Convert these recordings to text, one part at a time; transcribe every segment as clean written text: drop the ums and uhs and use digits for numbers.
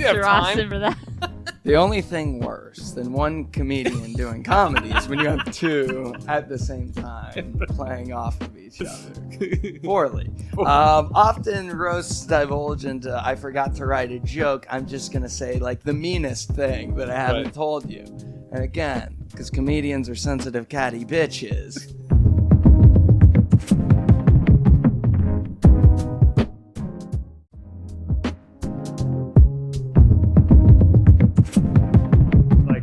Mr. Austin for that. The only thing worse than one comedian doing comedy is when you have two at the same time playing off of each other poorly. Often roasts divulge into I forgot to write a joke. I'm just going to say like the meanest thing that I haven't told you. And again, because comedians are sensitive catty bitches.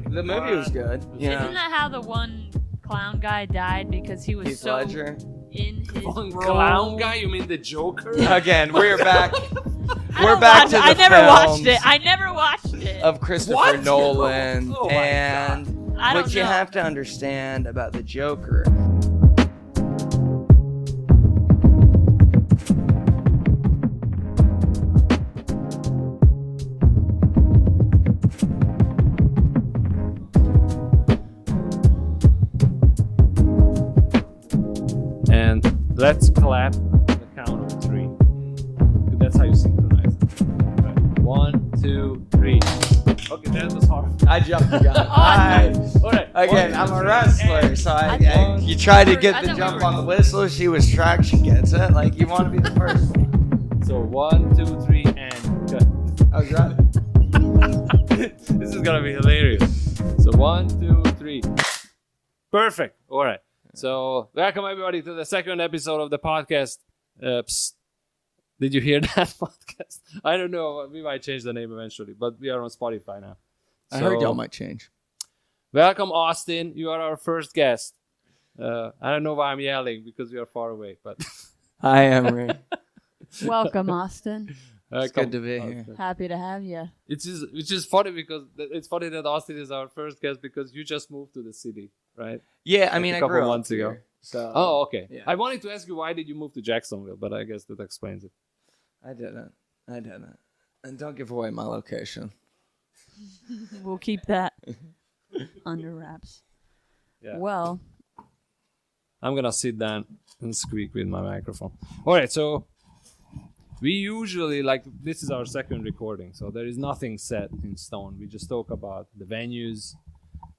The movie was good. Isn't that how the one clown guy died because he was Heath so Ledger? in his One role? clown guy? You mean the Joker? Again, we're back. I never watched it. Of Christopher What? Nolan. Oh my and I don't what you know. have to understand about the Joker. And let's clap the count of 3. That's how you synchronize it. Right. 1, 2, 3. Okay, that was hard. I jumped the gun. Alright. Again, I'm a wrestler, so you try to get the jump on the whistle. She was tracked. She gets it. Like, you want to be the first one. So 1, 2, 3, and cut. I was right. This is gonna be hilarious. So 1, 2, 3. Perfect. Alright. So welcome everybody to the second episode of the podcast. Psst. Did you hear that podcast? I don't know. We might change the name eventually, but we are on Spotify now. I heard y'all might change. Welcome, Austin. You are our first guest. I don't know why I'm yelling because we are far away, but Hi, Imre. Welcome, Austin. It's good to be here. Happy to have you. Which is funny because it's funny that Austin is our first guest because you just moved to the city, right? Yeah, I mean, a I couple grew up months ago. here, so Oh, okay. Yeah. I wanted to ask you why did you move to Jacksonville, but I guess that explains it. I didn't. And don't give away my location. We'll keep that under wraps. Yeah. Well, I'm gonna sit down and squeak with my microphone. All right, so we usually this is our second recording, so there is nothing set in stone. We just talk about the venues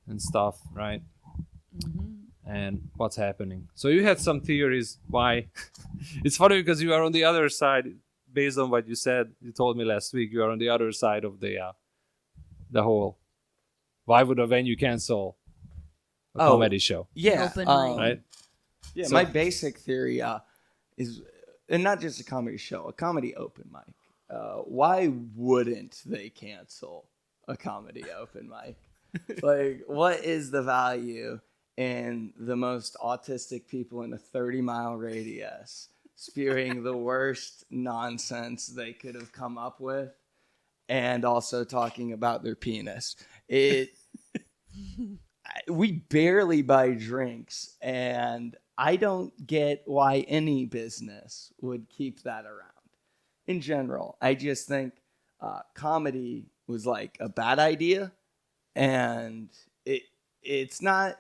and stuff, right? And what's happening. So you had some theories why. It's funny because you are on the other side. Based on what you said, you told me last week, you are on the other side of the whole. Why would a venue cancel a comedy show? Yeah, Open mic. Right? Yeah, So- my basic theory is, and not just a comedy show, a comedy open mic. Why wouldn't they cancel a comedy open mic? Like, what is the value in the most autistic people in a 30-mile radius spewing the worst nonsense they could have come up with and also talking about their penis? We barely buy drinks, and I don't get why any business would keep that around. In general, I just think comedy was like a bad idea, and it's not,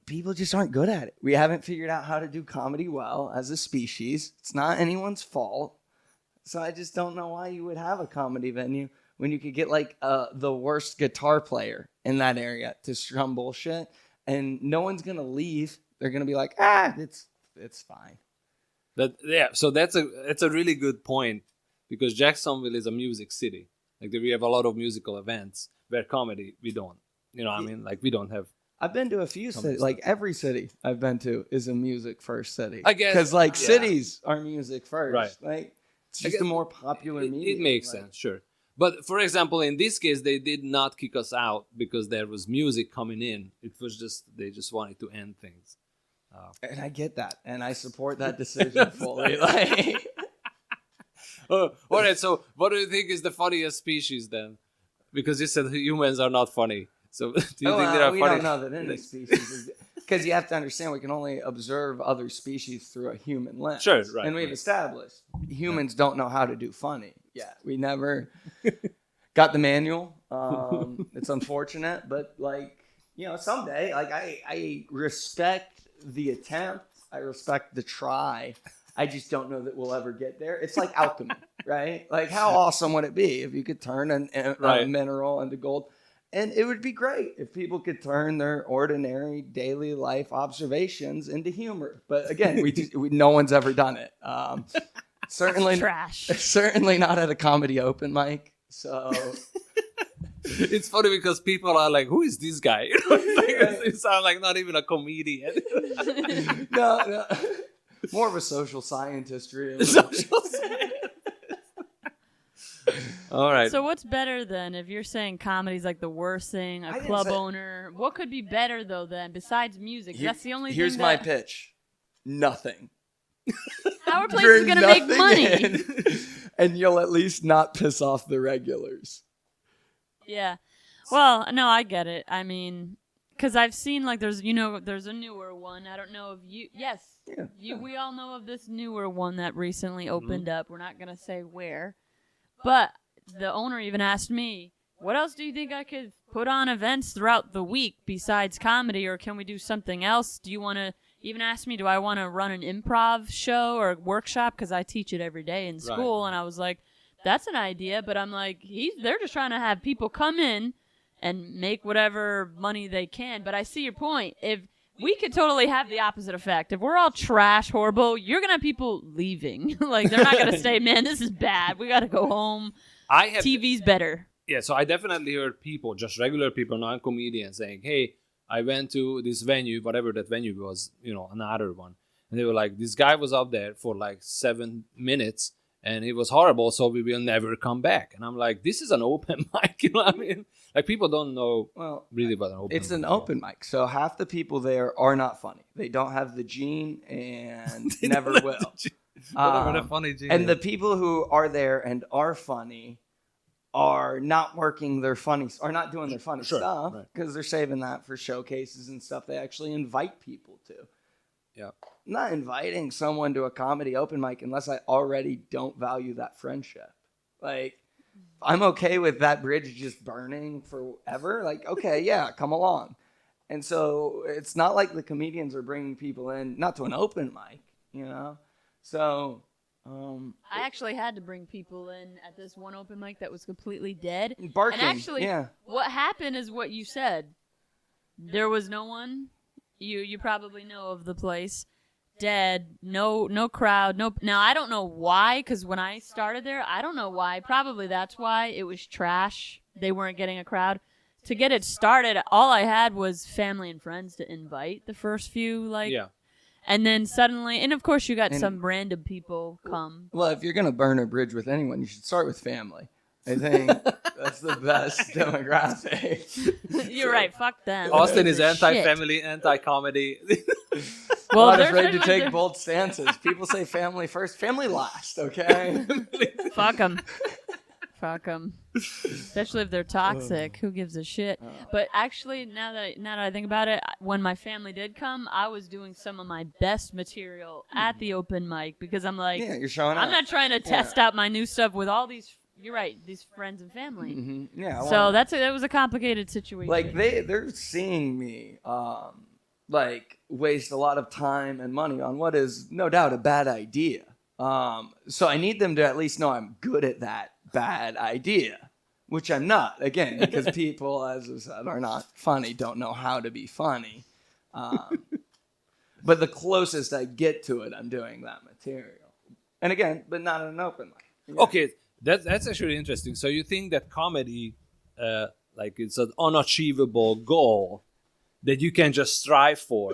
people just aren't good at it. We haven't figured out how to do comedy well as a species. It's not anyone's fault. So I just don't know why you would have a comedy venue when you could get like the worst guitar player in that area to strum bullshit, and no one's gonna leave. They're gonna be like, it's fine. So that's a really good point because Jacksonville is a music city. Like we have a lot of musical events where comedy we don't. You know what I mean? Like we don't have. I've been to a few cities. Like every city I've been to is a music first city. I guess because cities are music first. Right. Like it's just a more popular medium. It makes sense, sure. But for example, in this case, they did not kick us out because there was music coming in. It was just they just wanted to end things. And I get that, and I support that decision fully. Like, all right. So, what do you think is the funniest species then? Because you said humans are not funny. So, do you think they are we funny? don't know that any species is, because you have to understand we can only observe other species through a human lens. Sure, right. And we've established humans don't know how to do funny. Yeah, we never got the manual. It's unfortunate, but someday, I respect the attempt. I respect the try. I just don't know that we'll ever get there. It's like alchemy, right? Like, how awesome would it be if you could turn a mineral into gold? And it would be great if people could turn their ordinary daily life observations into humor. But again, no one's ever done it. Certainly trash. Certainly not at a comedy open mic. So it's funny because people are like, "Who is this guy?" It sounds like not even a comedian. No. More of a social scientist, really. All right. So what's better then if you're saying comedy's like the worst thing, a club owner? What could be better though then besides music? That's the only Here's thing. my pitch. Nothing. Our place is going to make money. And you'll at least not piss off the regulars. Yeah. Well, no, I get it. I mean, because I've seen like there's a newer one. I don't know if you. Yes. Yeah. We all know of this newer one that recently opened up. We're not going to say where. But the owner even asked me, what else do you think I could put on events throughout the week besides comedy, or can we do something else? Do you want to even ask me, do I want to run an improv show or workshop? Because I teach it every day in school. Right. And I was like, that's an idea. But I'm like, they're just trying to have people come in and make whatever money they can. But I see your point. If we could totally have the opposite effect. If we're all trash, horrible, you're going to have people leaving. Like, they're not going to say, man, this is bad. We got to go home. TV's better. Yeah, so I definitely heard people, just regular people, non-comedians, saying, hey, I went to this venue, whatever that venue was, another one. And they were like, this guy was up there for like 7 minutes, and it was horrible, so we will never come back. And I'm like, this is an open mic, you know what I mean? Like, people don't know really what an open mic is. It's an open mic, so half the people there are not funny. They don't have the gene and never will. Funny gene. And the people who are there and are funny are not doing their funny stuff because they're saving that for showcases and stuff they actually invite people to. Yeah. I'm not inviting someone to a comedy open mic unless I already don't value that friendship. Like, I'm okay with that bridge just burning forever. Like, okay, yeah, come along. And so it's not like the comedians are bringing people in, not to an open mic, So I actually had to bring people in at this one open mic that was completely dead. Barking, and actually, what happened is what you said. There was no one. You probably know of the place. Dead. No crowd. No. Now, I don't know why, because when I started there, I don't know why. Probably that's why. It was trash. They weren't getting a crowd. To get it started, all I had was family and friends to invite the first few, And then suddenly, and of course you got some random people come. Well, if you're going to burn a bridge with anyone, you should start with family. I think that's the best demographic. You're right. Fuck them. Austin is anti-family, anti-comedy. Well, I'm not afraid to take bold stances. People say family first, family last, okay? Fuck them. Fuck them. Especially if they're toxic. Who gives a shit? But actually, now that I think about it, when my family did come, I was doing some of my best material at the open mic because I'm like, you're showing up. I'm not trying to test out my new stuff with all these. You're right, these friends and family. Mm-hmm. Yeah. So that was a complicated situation. Like they're seeing me, waste a lot of time and money on what is no doubt a bad idea. So I need them to at least know I'm good at that bad idea, which I'm not, again, because people, as I said, are not funny, don't know how to be funny. But the closest I get to it, I'm doing that material. And again, but not in an open mic. Okay, that's actually interesting. So you think that comedy, it's an unachievable goal that you can just strive for,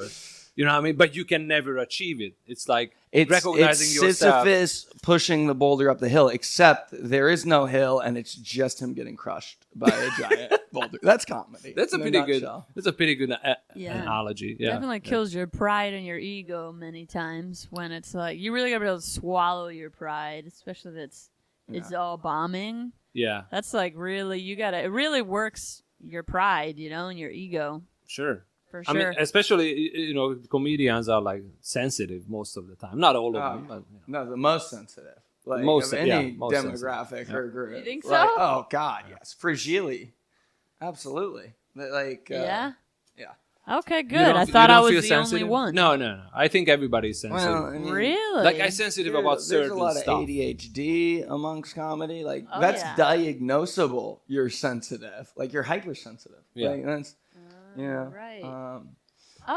you know what I mean? But you can never achieve it. It's like recognizing yourself. Sisyphus pushing the boulder up the hill, except there is no hill, and it's just him getting crushed by a giant boulder. That's comedy. That's a pretty good. That's a pretty good analogy. Yeah, definitely kills your pride and your ego many times when it's like you really gotta be able to swallow your pride, especially if it's all bombing. Yeah, that's like really it really works your pride, and your ego. Sure. For sure. I mean, especially, comedians are like sensitive most of the time. Not all of them. But, No, the most sensitive. Like most of any most demographic or group. You think so? Oh, God, yes. Fragile. Absolutely. Yeah? Yeah. Okay, You good. don't I f- you thought I don't was feel the sensitive? only one. No. I think everybody's sensitive. Well, I mean, Really? Like I'm sensitive about there's certain a lot of stuff. ADHD amongst comedy. Like Oh, that's yeah. diagnosable. You're sensitive. Like you're hypersensitive. Yeah. Like, that's Right.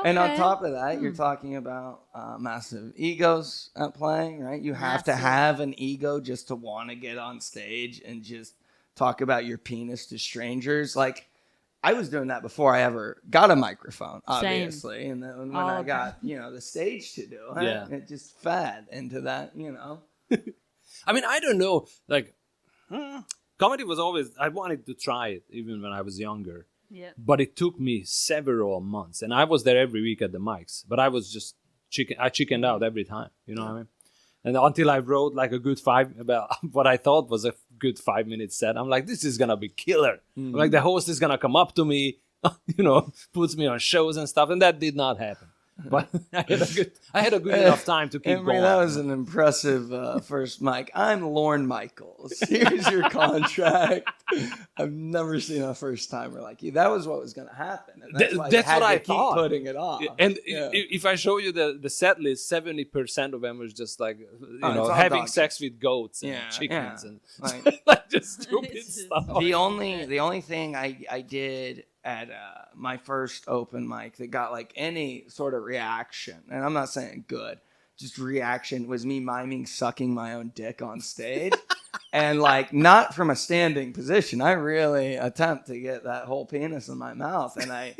And on Okay. top of that, you're talking about massive egos at play, right? You have to Massive. have an ego just to want to get on stage and just talk about your penis to strangers. Like, I was doing that before I ever got a microphone, obviously. And then when I Okay. got, the stage to do it, Yeah. it just fed into that, I mean, I don't know. Like, comedy was always. I wanted to try it even when I was younger. Yeah. But it took me several months, and I was there every week at the mics. But I was just I chickened out every time. You know what I mean? And until I wrote like a good about what I thought was a good 5-minute set, I'm like, this is gonna be killer. Like the host is gonna come up to me, puts me on shows and stuff, and that did not happen. But I had a good enough time to keep Imre, going. that was an impressive first mic. I'm Lorne Michaels. Here's your contract. I've never seen a first timer like you. That was what was going to happen. And that's why you That's had what to I keep thought. putting it off. And Yeah. if I show you the set list, 70% of them was just like it's all having dogs. sex with goats and Yeah, chickens yeah. and Like- like just stupid It's just- stuff. the only thing I did at my first open mic that got like any sort of reaction, and I'm not saying good, just reaction, was me miming sucking my own dick on stage. And like not from a standing position. I really attempt to get that whole penis in my mouth, and I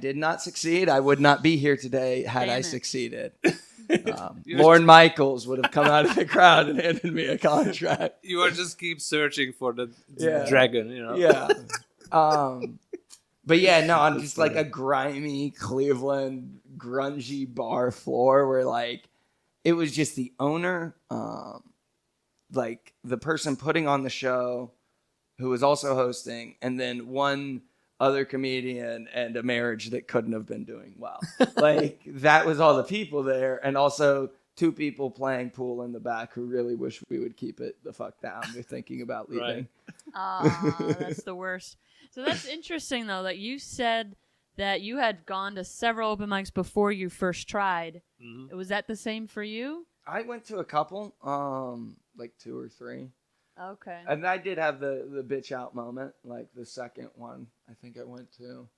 did not succeed. I would not be here today had Damn I it. succeed. You're Lorne Michaels would have come out of the crowd and handed me a contract. You are just keep searching for the Yeah. dragon, Yeah. But yeah, no, on just like a grimy Cleveland grungy bar floor where like it was just the owner, like the person putting on the show who was also hosting, and then one other comedian and a marriage that couldn't have been doing well. Like that was all the people there, and also 2 people playing pool in the back who really wish we would keep it the fuck down. They're thinking about leaving. That's the worst. So that's interesting, though, that you said that you had gone to several open mics before you first tried. Mhm. Was that the same for you? I went to a couple, like 2 or 3. Okay. And I did have the bitch out moment, like the second one I think I went to.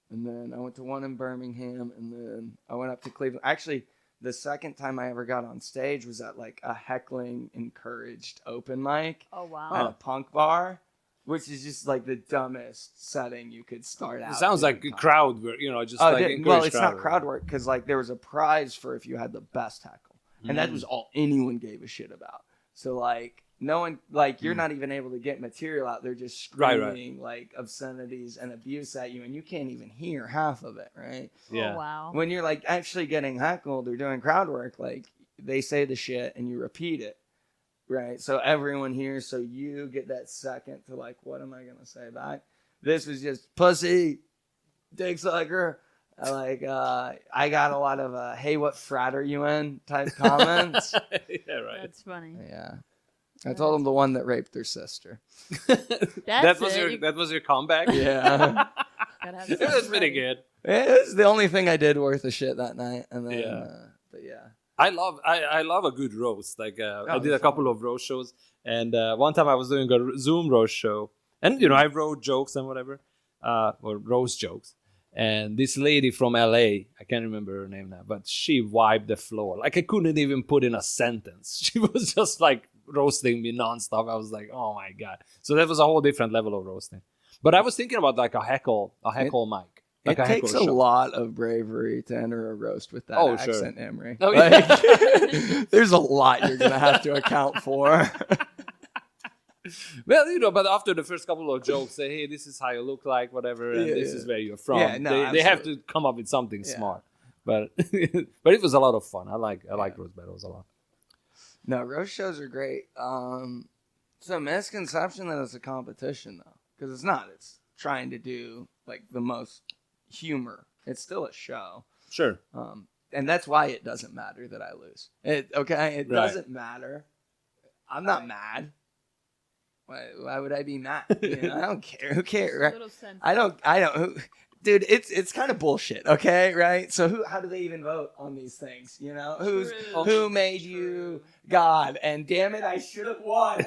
And then I went to one in Birmingham, and then I went up to Cleveland. Actually, the second time I ever got on stage was at like a heckling encouraged open mic Oh, at wow. a punk bar, which is just like the dumbest setting you could start out. It sounds like doing crowd work, just Oh, like well, encourage it's not crowd work because like there was a prize for if you had the best heckle, and that was all anyone gave a shit about. So like no one, like you're not even able to get material out. They're just Right. screaming like obscenities and abuse at you, and you can't even hear half of it, right? Yeah. Oh, wow. When you're like actually getting heckled or doing crowd work, like they say the shit and you repeat it, right? So everyone hears, so you get that second to like, what am I gonna say back? This was just pussy, dick sucker. I got a lot of hey, what frat are you in type comments. Yeah, right. That's funny. Yeah, I told them the one that raped their sister. that was it. your comeback. Yeah, Gotta have It was something pretty ready. good. it was the only thing I did worth a shit that night. And then, Yeah. But yeah. I love a good roast. Like I did a that's couple of roast shows, and one time I was doing a Zoom roast show, and I wrote jokes and whatever, or roast jokes. And this lady from LA, I can't remember her name now, but she wiped the floor. Like I couldn't even put in a sentence. She was just like roasting me nonstop. I was like, oh my god. So that was a whole different level of roasting. But I was thinking about like a heckle mic. Like It a takes a heckle show. lot of bravery to enter a roast with that Oh, sure. accent, Imre. Oh, yeah. Like, there's a lot you're going to have to account for. Well, but after the first couple of jokes, say, hey, this is how you look like, whatever, and Yeah, this yeah. is where you're from. Yeah, no, they have absolutely. to come up with something Yeah. smart. But but it was a lot of fun. I like roast battles a lot. No, roast shows are great. It's a misconception that it's a competition, though, because it's not. It's trying to do like the most humor. It's still a show. Sure. And that's why it doesn't matter that I lose. It Right. doesn't matter. I'm not mad. Why would I be mad? You know, I don't care. Who cares? Right? Little sense. I don't. Dude, it's kind of bullshit. Okay, right? So how do they even vote on these things? You know, who made you God? And damn it, I should have won.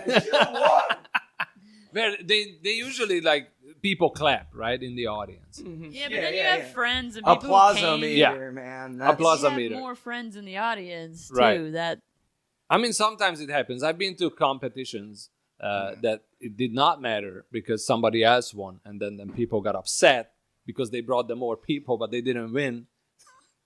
Well, they usually like people clap right in the audience. Mm-hmm. Yeah, but then you have friends and people who came. Man. Applausometer. You have more friends in the audience too. Right. I mean, sometimes it happens. I've been to competitions that it did not matter because somebody else won, and then people got upset because they brought them more people, but they didn't win.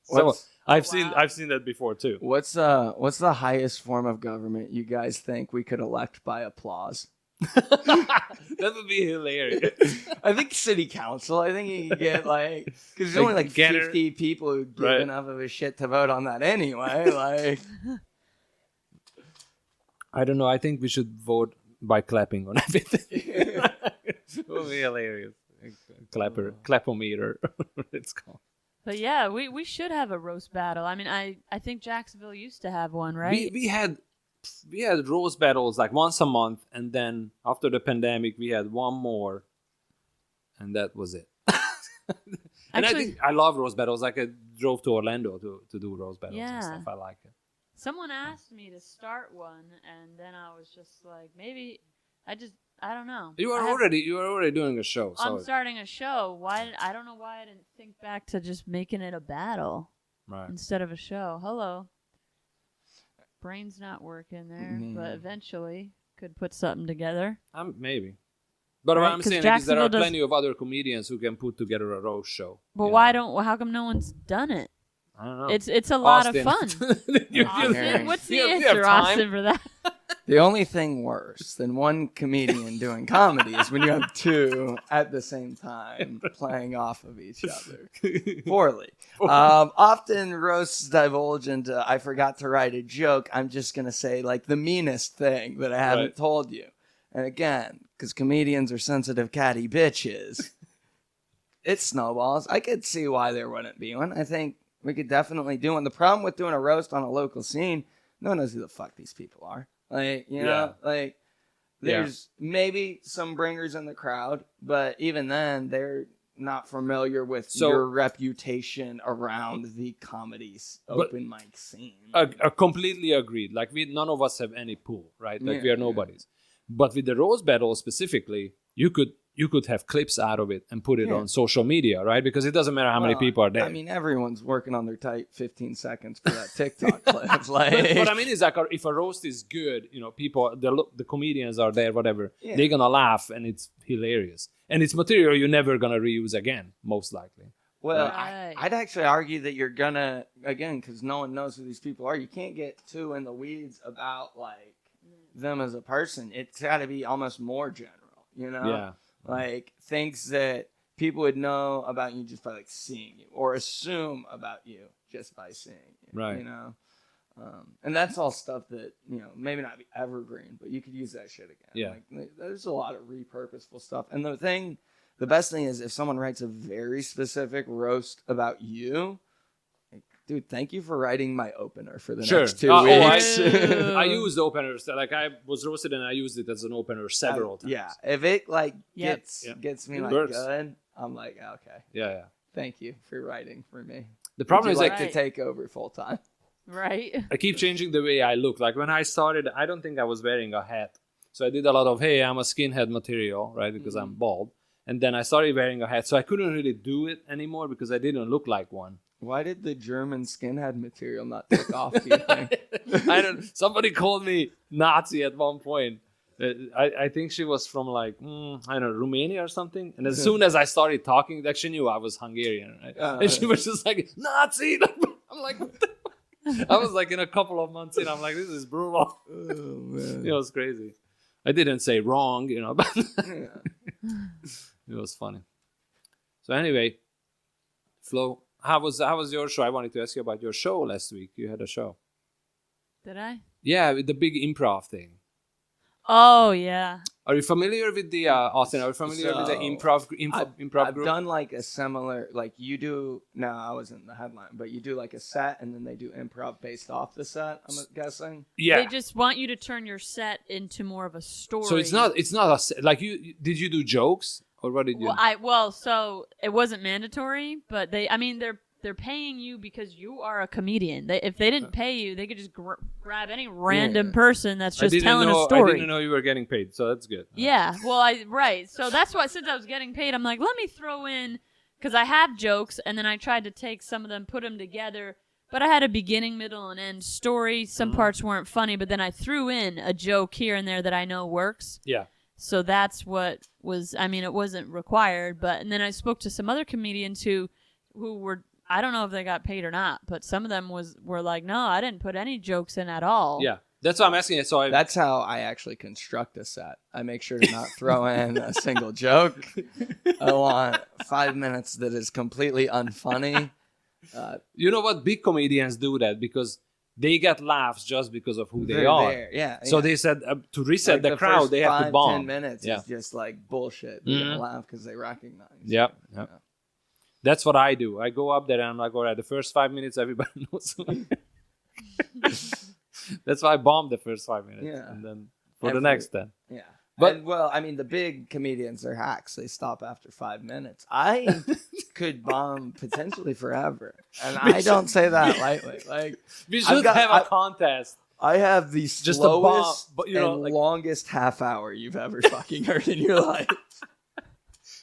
So I've seen that before too. What's the highest form of government you guys think we could elect by applause? That would be hilarious. I think city council. I think you could get because there's only 50 people who give enough of a shit to vote on that anyway. I don't know. I think we should vote by clapping on everything. It would be hilarious. Clapometer, it's called. But yeah, we should have a roast battle. I mean, I think Jacksonville used to have one, right? We had roast battles like once a month, and then after the pandemic, we had one more, and that was it. And actually, I love roast battles. Like I drove to Orlando to do roast battles and stuff. I like it. Someone asked me to start one, and then I was just like, maybe I don't know. You are already doing a show. So I'm starting a show. I don't know why I didn't think back to just making it a battle instead of a show. Hello. Brain's not working there, but eventually could put something together. Maybe. But what I'm saying is there are plenty of other comedians who can put together a roast show. But how come no one's done it? I don't know. It's a lot of fun. Austin? What's the answer, Austin, for that? The only thing worse than one comedian doing comedy is when you have two at the same time playing off of each other poorly. Often roasts divulge into I forgot to write a joke. I'm just going to say the meanest thing that I haven't told you. And again, because comedians are sensitive catty bitches, it snowballs. I could see why there wouldn't be one. I think we could definitely do one. The problem with doing a roast on a local scene, no one knows who the fuck these people are. There's maybe some bringers in the crowd, but even then, they're not familiar with your reputation around the comedy's open mic scene. Completely agreed. None of us have any pull, right? We are nobodies. But with the roast battle specifically, you could have clips out of it and put it on social media, right? Because it doesn't matter how many people are there. I mean, everyone's working on their tight 15 seconds for that TikTok clip. What I mean is if a roast is good, people, the comedians are there, whatever, they're going to laugh and it's hilarious. And it's material you're never going to reuse again, most likely. Well, I'd actually argue that you're going to, again, because no one knows who these people are, you can't get too in the weeds about, them as a person. It's got to be almost more general, Yeah. Things that people would know about you just by seeing you, or assume about you just by seeing you. Right. And that's all stuff that maybe not be evergreen, but you could use that shit again. Yeah. There's a lot of repurposeful stuff. And the best thing is if someone writes a very specific roast about you. Dude, thank you for writing my opeper for the next 2 weeks. I used openers. I was roasted and I used it as an opener several times. Yeah, if it gets me good, I'm like, okay. Yeah. Thank you for writing for me. The problem is to take over full time. Right. I keep changing the way I look. When I started, I don't think I was wearing a hat. So I did a lot of, hey, I'm a skinhead material, right? Because I'm bald. And then I started wearing a hat. So I couldn't really do it anymore because I didn't look like one. Why did the German skinhead material not take off, do you think? Somebody called me Nazi at one point. I think she was from Romania or something. And as soon as I started talking, she knew I was Hungarian, right? And she was just like, Nazi! I'm like, what the fuck? I was in a couple of months in, I'm like, this is brutal. Oh, man. It was crazy. I didn't say wrong, but it was funny. So anyway, Flo, how was your show? I wanted to ask you about your show last week. You had a show. Did I? Yeah, with the big improv thing. Oh yeah. Are you familiar with the Austin? Are you familiar with the improv I've group? done like a similar, like you do. No, I wasn't in the headline, but you do like a set, and then they do improv based off the set. I'm guessing. Yeah. They just want you to turn your set into more of a story. So it's not like you did you do jokes or what did you? So it wasn't mandatory, but they're paying you because you are a comedian. If they didn't pay you, they could just grab any random person that's just telling a story. I didn't know you were getting paid, so that's good. Yeah, right. So that's why since I was getting paid, I'm like, let me throw in, because I have jokes, and then I tried to take some of them, put them together. But I had a beginning, middle, and end story. Some parts weren't funny, but then I threw in a joke here and there that I know works. Yeah. So that's what was. I mean, it wasn't required, and then I spoke to some other comedians who were. I don't know if they got paid or not, but some of them were like, no, I didn't put any jokes in at all. Yeah, that's what I'm asking. So that's how I actually construct a set. I make sure to not throw in a single joke. I want 5 minutes that is completely unfunny. You know what? Big comedians do that because they get laughs just because of who they are. There. Yeah. So they said to reset like the crowd, they have to bomb. 10 minutes is just like bullshit. They're gonna laugh because they recognize. Yep. That's what I do. I go up there and I'm like, all right, the first 5 minutes, everybody knows me. That's why I bombed the first 5 minutes. Yeah. And then for the next 10. Yeah. But the big comedians are hacks. They stop after 5 minutes. I could bomb potentially forever. And I don't say that lightly. Like we should have a contest. I have the Just slowest but, longest half hour you've ever fucking heard in your life.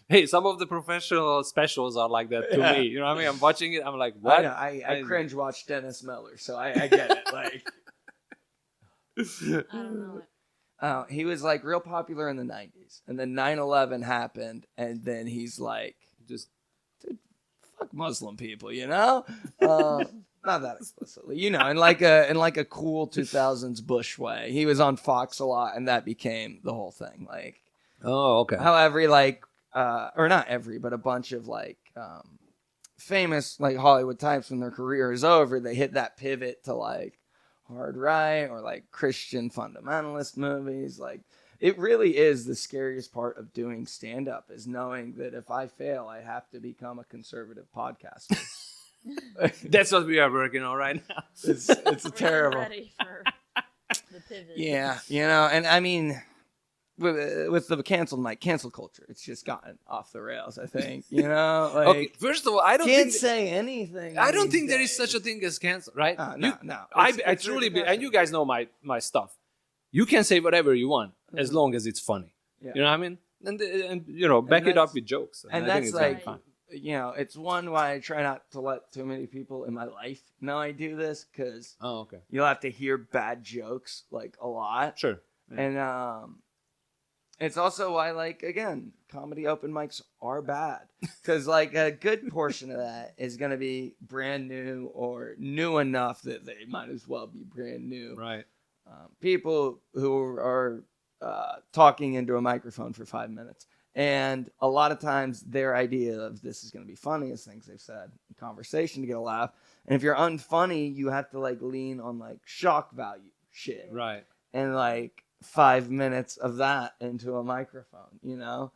Hey, some of the professional specials are like that to me. You know what I mean? I'm watching it. I'm like, what? I cringe watch Dennis Miller, so I get it. Like, I don't know. He was like real popular in the 90s, and then 9/11 happened, and then he's like, dude, fuck Muslim people, you know? Not that explicitly, you know, in like a cool 2000s Bush way. He was on Fox a lot, and that became the whole thing. Like, oh, okay. However, or not every, but a bunch of famous Hollywood types, when their career is over, they hit that pivot to hard right or Christian fundamentalist movies. It really is the scariest part of doing stand-up, is knowing that if I fail, I have to become a conservative podcaster. That's what we are working on right now. It's terrible. Ready for the pivot. Yeah, and I mean, with the cancel culture, it's just gotten off the rails, I think. Okay, first of all, I don't can't say anything. I don't think there is such a thing as cancel, right? No. I truly believe, and you guys know my stuff. You can say whatever you want as long as it's funny. Yeah. You know what I mean? And back it up with jokes. And I that's think it's it's one why I try not to let too many people in my life know I do this, because you'll have to hear bad jokes a lot. Sure. Yeah. And it's also why, again, comedy open mics are bad. Because, a good portion of that is going to be brand new or new enough that they might as well be brand new. Right. People who are talking into a microphone for 5 minutes. And a lot of times their idea of this is going to be funny is things they've said in conversation to get a laugh. And if you're unfunny, you have to, lean on, shock value shit. Right. And, 5 minutes of that into a microphone,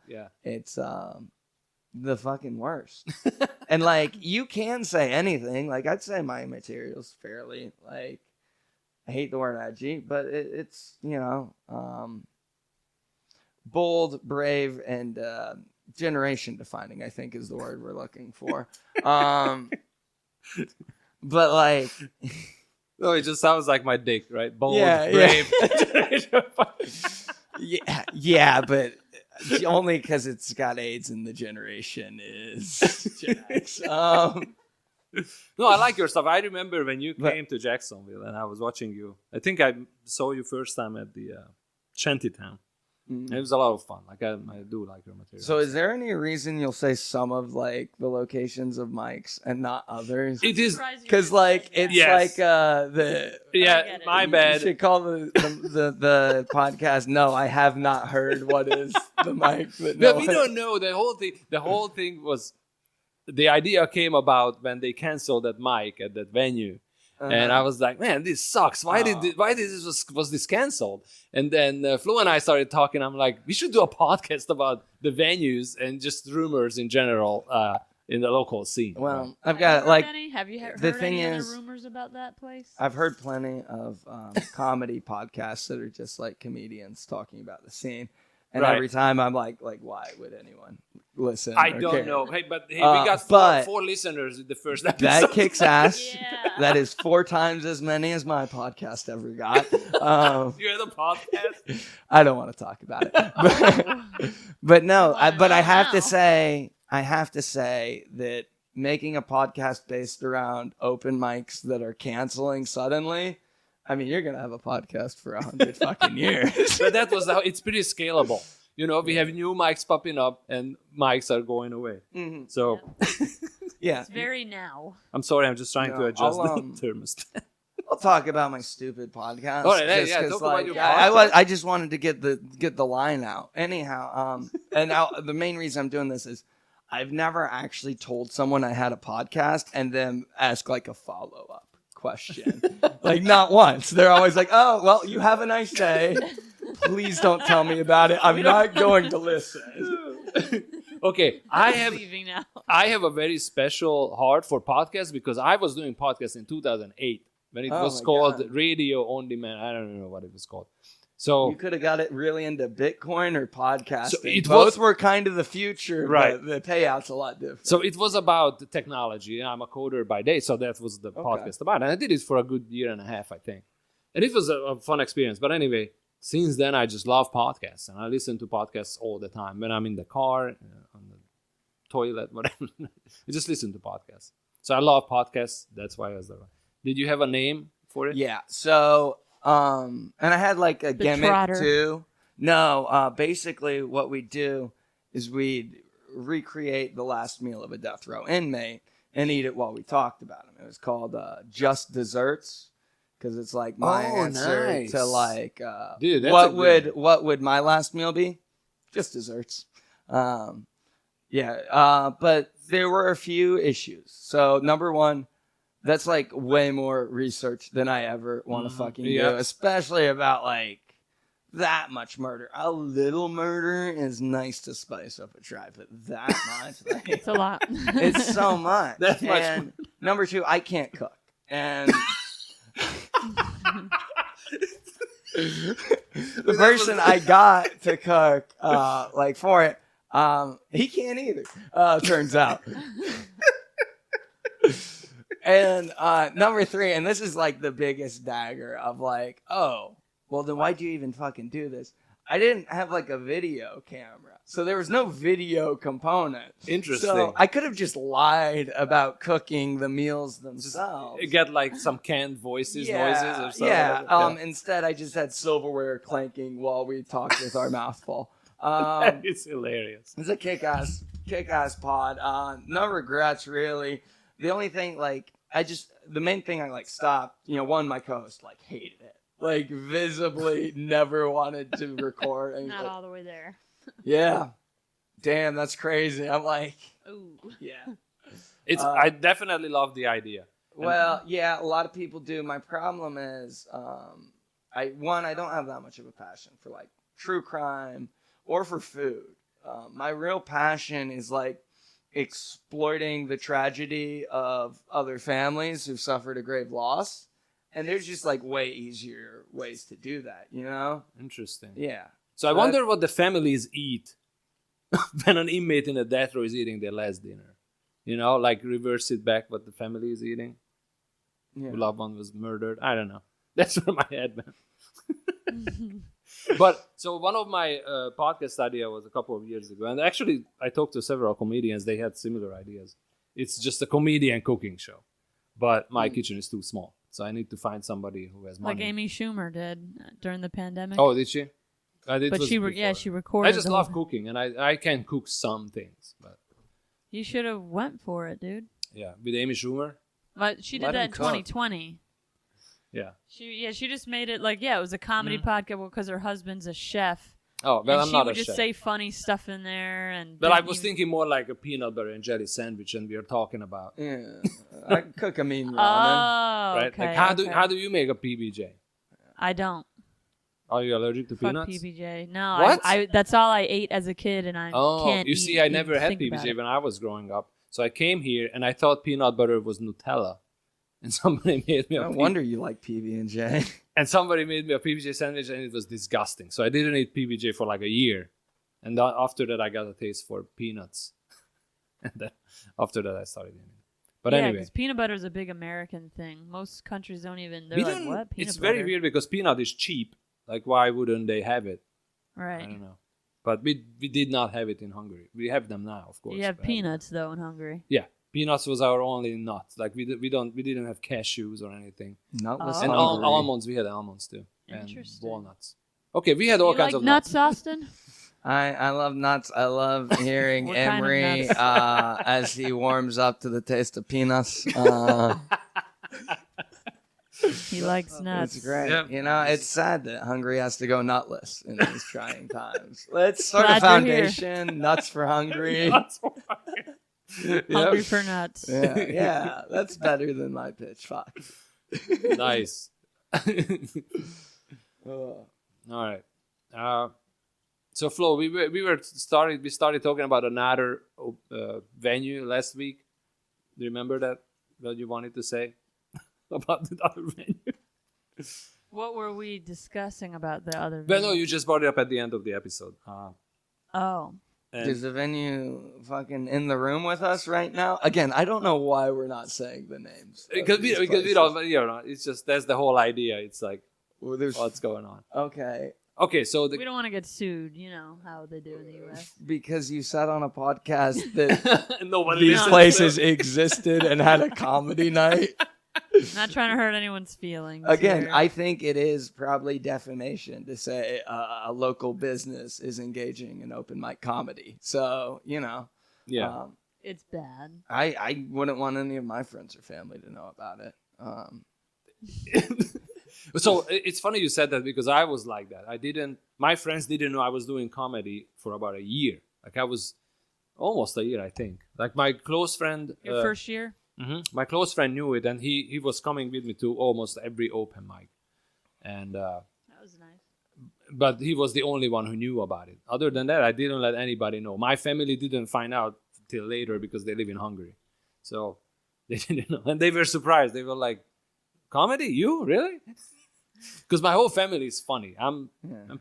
Yeah. It's the fucking worst. And you can say anything. I'd say my material's fairly I hate the word edgy, but it's bold, brave, and generation defining, I think, is the word we're looking for. But No, it just sounds like my dick, right? Bold, yeah, brave. Yeah, but only because it's got AIDS and the generation is Jax. No, I like your stuff. I remember when you came to Jacksonville and I was watching you. I think I saw you first time at the Shantytown. Mm-hmm. It was a lot of fun. I do like your material. So is there any reason you'll say some of the locations of mics and not others? It is because it's the my bad. You should call the podcast. No, I have not heard what is the mic. But we don't know the whole thing. The whole thing was the idea came about when they canceled that mic at that venue, And I was like, man, this sucks. Why was this canceled? And then Flo and I started talking. I'm like, we should do a podcast about the venues and just rumors in general in the local scene. Well, I've got like have you heard the thing any is, other rumors about that place? I've heard plenty of comedy podcasts that are just like comedians talking about the scene. And every time I'm like, why would anyone listen? I don't know. Hey, we got four listeners in the first episode. That kicks ass. Yeah. That is 4 times as many as my podcast ever got. You had a podcast? I don't want to talk about it. But no, I have to say that making a podcast based around open mics that are canceling suddenly, I mean, you're gonna have a podcast for 100 fucking years. But it's pretty scalable. You know, we have new mics popping up and mics are going away. Mm-hmm. So, yeah. It's very now. I'm sorry, I'm just trying to adjust the thermostat. I'll talk about my stupid podcast. All right, talk about your podcast. I just wanted to get the line out. Anyhow, and now the main reason I'm doing this is I've never actually told someone I had a podcast and then ask like a follow-up question. Like not once. They're always like, "Oh, well, you have a nice day. Please don't tell me about it. I'm not going to listen." Okay, Leaving now. I have a very special heart for podcasts because I was doing podcasts in 2008 when it was called Radio On Demand. I don't know what it was called. So you could have got it really into Bitcoin or podcasting. So Both were kind of the future, right? But the payout's a lot different. So it was about technology. I'm a coder by day, so that was the podcast about. And I did it for a good year and a half, I think. And it was a fun experience. But anyway, since then I just love podcasts, and I listen to podcasts all the time when I'm in the car, on the toilet, whatever. I just listen to podcasts. So I love podcasts. That's why I was there. Did you have a name for it? Yeah. So. And I had like a gimmick Trotter. too. No, basically what we do is we'd recreate the last meal of a death row inmate and eat it while we talked about him. It was called Just Desserts because it's like my answer to like Dude, that's what would my last meal be? Just desserts. But there were a few issues. So number one. That's like way more research than I ever want to fucking do, especially about like that much murder. A little murder is nice to spice up a tribe, but that much, like, It's a lot. it's so much. That much. And number two, I can't cook, and the person I got to cook, like for it, he can't either. Turns out. And number three, and this is like the biggest dagger of like, oh, well then why'd you even fucking do this? I didn't have like a video camera, so there was no video component. Interesting. So I could have just lied about cooking the meals themselves. You get like some canned noises or something. Yeah. Instead, I just had silverware clanking while we talked with our mouth full. It's hilarious. It's a kick-ass pod. No regrets, really. The only thing, like, the main thing I, like, stopped, one, my co-host, like, hated it. Like, visibly never wanted to record. And Not all the way there. Yeah. Damn, that's crazy. I'm like, Ooh. yeah. I definitely love the idea. Well, yeah, a lot of people do. My problem is, I don't have that much of a passion for, like, true crime or for food. My real passion is, like, exploiting the tragedy of other families who've suffered a grave loss, and there's just like way easier ways to do that, Interesting. Yeah. So I wonder what the families eat when an inmate in a death row is eating their last dinner. Like reverse it back what the family is eating. Yeah. The loved one was murdered. I don't know. That's where my head went. But so one of my podcast idea was a couple of years ago, and actually I talked to several comedians. They had similar ideas. It's just a comedian cooking show, but my kitchen is too small, so I need to find somebody who has money. Like Amy Schumer did during the pandemic. Oh, did she? But she recorded. I just love cooking, and I can cook some things, but you should have went for it, dude. Yeah, with Amy Schumer. But she did that in 2020. Yeah. She just made it like, it was a comedy podcast because her husband's a chef Oh, well, and I'm she not would a just chef. say funny stuff in there, and But I didn't was even- thinking more like a peanut butter and jelly sandwich, and we are talking about Yeah, I can cook a mean ramen. Oh, right. okay. Like how okay. do you make a PBJ? I don't. Are you allergic to Fuck peanuts? PBJ. No, What? I that's all I ate as a kid, and I Oh, can't. you see, eat- I never even had think about PBJ it. when I was growing up. So I came here and I thought peanut butter was Nutella, and somebody made me a No wonder you like PB&J. and somebody made me a PBJ sandwich, and it was disgusting. So I didn't eat PBJ for like a year, and after that I got a taste for peanuts, and then after that I started eating it. But yeah, anyway, because peanut butter is a big American thing. Most countries don't even. They're we like, don't. what? Peanut It's butter? very weird because peanut is cheap. Like, why wouldn't they have it? I Right. don't know. But we did not have it in Hungary. We have them now, of course. You have but- peanuts though in Hungary. Yeah, peanuts was our only nut. Like we didn't have cashews or anything. Nutless And Hungry. almonds, we had almonds too, and Interesting. walnuts. Okay, we had all You kinds like of nuts, Austin? I love nuts. I love hearing What kind of Imre nuts? as he warms up to the taste of peanuts. He likes nuts. It's great. Yeah. You know, it's sad that Hungary has to go nutless in these trying times. Let's start a Glad you're here. foundation. Nuts for Hungry. Hungry Yep. for nuts. Yeah, that's better than my pitch. Fuck. Nice. Oh. All right. So Flo, we started talking about another venue last week. Do you remember that? What you wanted to say about the other venue? What were we discussing about the other? Well, no, venue? you just brought it up at the end of the episode. Oh, Is the venue fucking in the room with us right now? Again, I don't know why we're not saying the names. of Because these we places. don't, you know, it's just that's the whole idea. It's like Well, there's what's going on. okay. Okay, so we don't want to get sued. You know how they do in the U.S. Because you said on a podcast that nobody these listens places to- existed and had a comedy night. Not trying to hurt anyone's feelings. Again, here. I think it is probably defamation to say a local business is engaging in open mic comedy. So, you know, Yeah. it's bad. I wouldn't want any of my friends or family to know about it. So it's funny you said that because I was like that. My friends didn't know I was doing comedy for about a year. Like I was almost a year, I think. Like my close friend. Your first year. My close friend knew it, and he was coming with me to almost every open mic. And That was nice. but he was the only one who knew about it. Other than that, I didn't let anybody know. My family didn't find out till later because they live in Hungary. So they didn't know. And they were surprised. They were like, comedy? You? Really? Because my whole family is funny. I'm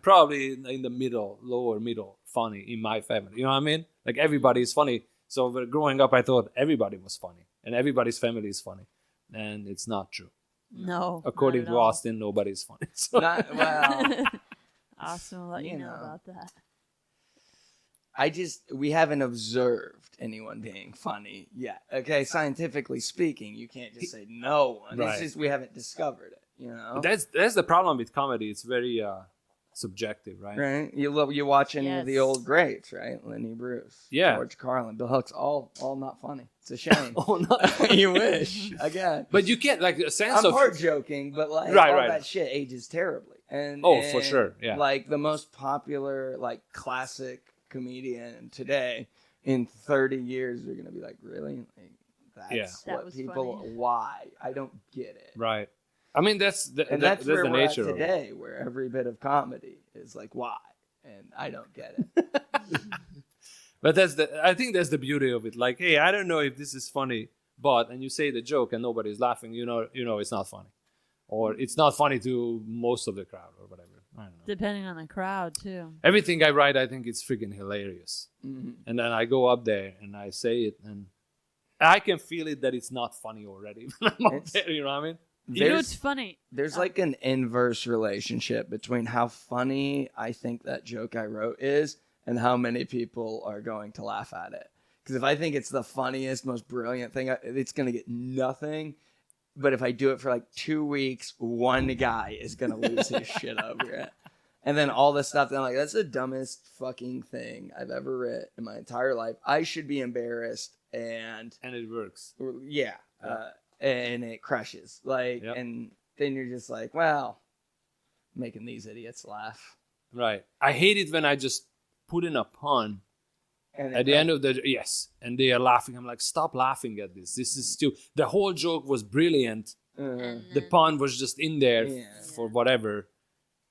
probably in the middle, lower middle, funny in my family. You know what I mean? Like everybody is funny. So growing up, I thought everybody was funny. And everybody's family is funny. And it's not true. No. According not to at all. Austin, nobody's funny. So Not, well, Austin will let you You know know. about that. we haven't observed anyone being funny yet. Okay, scientifically speaking, you can't just say no one. Right. It's just we haven't discovered it. You know, that's the problem with comedy. It's very subjective, right? right? You watch any of the Yes. old greats, right? Lenny Bruce, Yeah. George Carlin, Bill Hicks, all not funny. It's a shame. Oh, no. You wish again. But you can't like a sense I'm of part joking, but like Right, all right. that shit ages terribly. And For sure, yeah. Like the most popular, like classic comedian today, in 30 years, they're gonna be like, really? Like, that's Yeah. That what was people. funny. Why? I don't get it. right. I mean that's And that's where the we're at nature of it. today, where every bit of comedy is like, why? And I don't get it. But I think that's the beauty of it. Like, hey, I don't know if this is funny, but and you say the joke and nobody's laughing, you know it's not funny, or it's not funny to most of the crowd or whatever. I don't know. Depending on the crowd too. Everything I write, I think it's freaking hilarious, Mhm. and then I go up there and I say it, and I can feel it that it's not funny already. When I'm up It's- there, you know what I mean? You know There's- what's funny? There's like an inverse relationship between how funny I think that joke I wrote is and how many people are going to laugh at it. Because if I think it's the funniest, most brilliant thing, it's going to get nothing. But if I do it for like 2 weeks, one guy is going to lose his shit over it. And then all this stuff, then I'm like, that's the dumbest fucking thing I've ever written in my entire life. I should be embarrassed. And And it works. yeah. And it crushes. Like, Yep. and then you're just like, well, making these idiots laugh. Right. I hate it when I just put in a pun And at the end of the yes, and they are laughing. I'm like, stop laughing at this. This is still the whole joke was brilliant. And The then- pun was just in there Yeah. for whatever,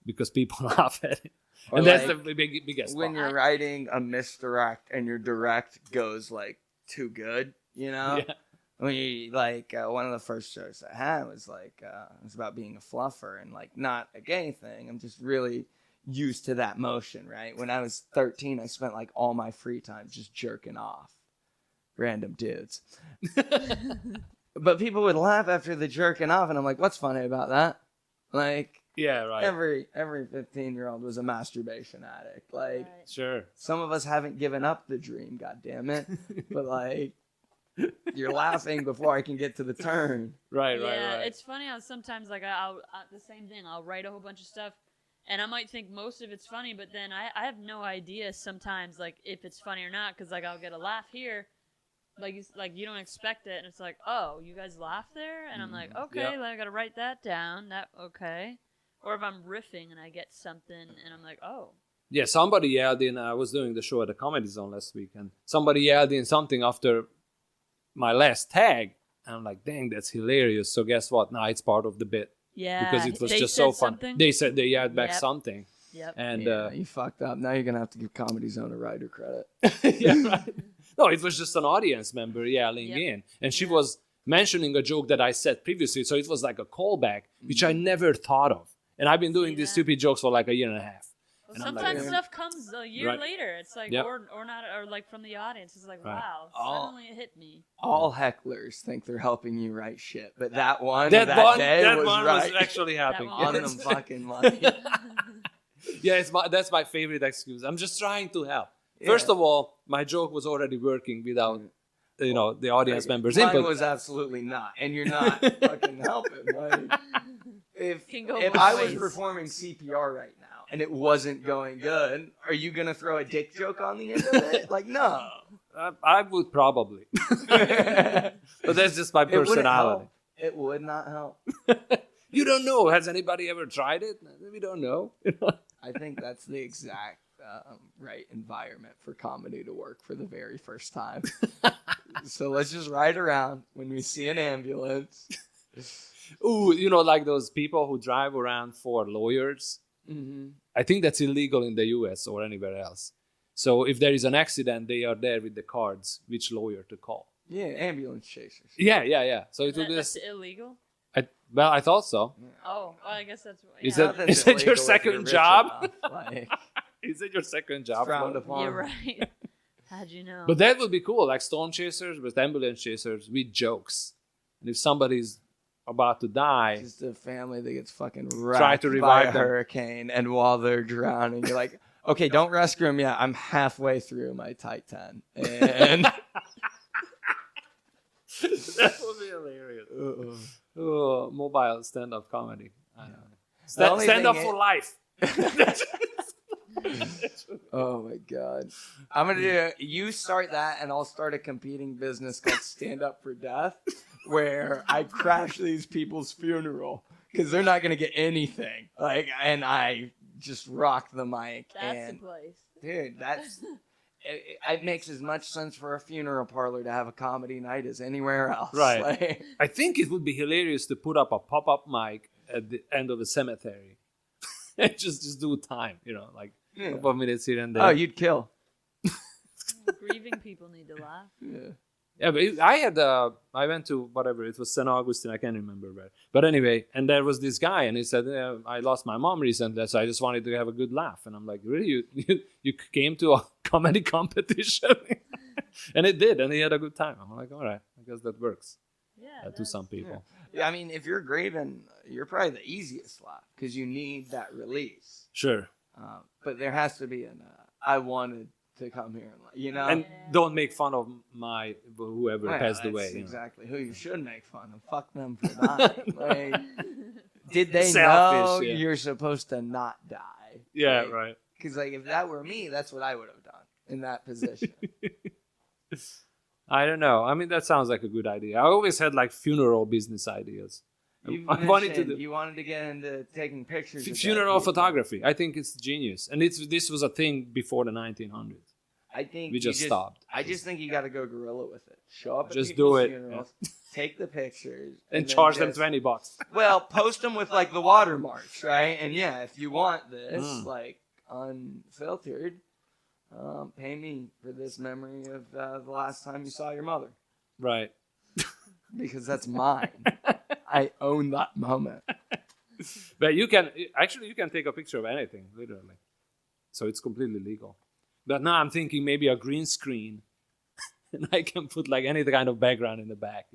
because people laugh at it, Or and that's like, the biggest. when pun. you're writing a misdirect and your direct goes like too good, you know. Yeah. When you like one of the first shows I had was like it was about being a fluffer and like not a gay thing. I'm just really used to that motion, right? When I was 13, I spent like all my free time just jerking off random dudes. But people would laugh after the jerking off, and I'm like, what's funny about that? Like Yeah, right. every 15-year-old was a masturbation addict. Like Right. Sure. some of us haven't given up the dream, god damn it. But like you're laughing before I can get to the turn. Right, Yeah, right. it's funny how sometimes like I'll the same thing. I'll write a whole bunch of stuff, and I might think most of it's funny, but then I have no idea sometimes like if it's funny or not, because like I'll get a laugh here, like you don't expect it, and it's like, oh, you guys laugh there, and I'm like, okay, Yeah. like, I gotta write that down. That okay. Or if I'm riffing and I get something, and I'm like, oh. Yeah, somebody yelled in. I was doing the show at the Comedy Zone last week, and somebody yelled in something after my last tag. And I'm like, dang, that's hilarious. So guess what? Now it's part of the bit. Yeah, Because it was they just said so fun. something? They said they yelled back Yep. something. Yep. And Yeah, you fucked up. Now you're gonna have to give Comedy Zone a writer credit. yeah, right. No, it was just an audience member yelling Yep. in. And she Yeah. was mentioning a joke that I said previously. So it was like a callback, which I never thought of. And I've been doing See these that? stupid jokes for like a year and a half. Well, And I'm like, sometimes yeah. stuff comes a year Right. later. It's like, Yep. or not, or like from the audience. It's like, Right. wow, Oh. suddenly it hit me. All hecklers think they're helping you write shit, but that one That one, day that was one right. was actually happening. one on was- them fucking money. Yeah, that's my favorite excuse. I'm just trying to help. Yeah. First of all, my joke was already working without, the audience members' Mine input. was absolutely not, and you're not fucking helping. Like, if Can go if both I was ways. performing CPR right now and it wasn't going good, are you gonna throw a dick joke on the end of it? Like, no. I would probably, but that's just my It wouldn't personality. help. It would not help. You don't know. Has anybody ever tried it? We don't know. I think that's the exact right environment for comedy to work for the very first time. So let's just ride around when we see an ambulance. Ooh, like those people who drive around for lawyers. Mm-hmm. I think that's illegal in the U.S. or anywhere else. So if there is an accident, they are there with the cards, which lawyer to call. Yeah, ambulance chasers. Yeah. So it would be That's this. illegal. I thought so. Oh, well, I guess that's. Is yeah. that- Nothing's is it your illegal if second you're rich job? enough. Like, Is it your second job? frowned Flo? upon. You're right. How'd you know? But that would be cool, like storm chasers with ambulance chasers with jokes. And if somebody's about to die, Just a family that gets fucking Try wrecked to by revive a them. hurricane, and while they're drowning, you're like, okay, don't rescue them yet. I'm halfway through my tight 10. And that would be hilarious. Oh, mobile stand-up comedy. I don't know. The only Stand up thing for is- life. oh my god, I'm gonna do. You start that, and I'll start a competing business called Stand Up for Death, where I crash these people's funeral because they're not gonna get anything. Like, and I just rock the mic. That's and the place. dude, that's. It makes as much sense for a funeral parlor to have a comedy night as anywhere else. Right. Like, I think it would be hilarious to put up a pop-up mic at the end of a cemetery. And just do time, like a couple of minutes here and there. oh, you'd kill. Grieving people need to laugh. Yeah. Yeah, but I went to whatever, it was St. Augustine, I can't remember where. But anyway, and there was this guy, and he said, I lost my mom recently, so I just wanted to have a good laugh. And I'm like, really? You came to a comedy competition? And it did, and he had a good time. I'm like, all right, I guess that works Yeah. to some people. Yeah, I mean, if you're grieving, you're probably the easiest laugh because you need that release. Sure. But there has to be an I wanted to come here and And don't make fun of whoever Well, passed that's away. exactly who you should make fun of. Fuck them for dying. Like, did they Selfish, know yeah. you're supposed to not die? Yeah, Like, right. Because like if that were me, that's what I would have done in that position. I don't know. I mean, that sounds like a good idea. I always had like funeral business ideas. I wanted to do You wanted to get into taking pictures. of funeral dead people. photography. I think it's genius, and this was a thing before the 1900s. I think We just stopped. I just think you got to go guerrilla with it. Show up at Just people's do it. funerals, take the pictures, And then charge them just- $20. Well, post them with like the watermarks, right? And yeah, if you want this, like unfiltered, pay me for this memory of the last time you saw your mother, Right. because that's mine. I own that moment. But you can take a picture of anything, literally. So it's completely legal. But now I'm thinking maybe a green screen, and I can put like any kind of background in the back,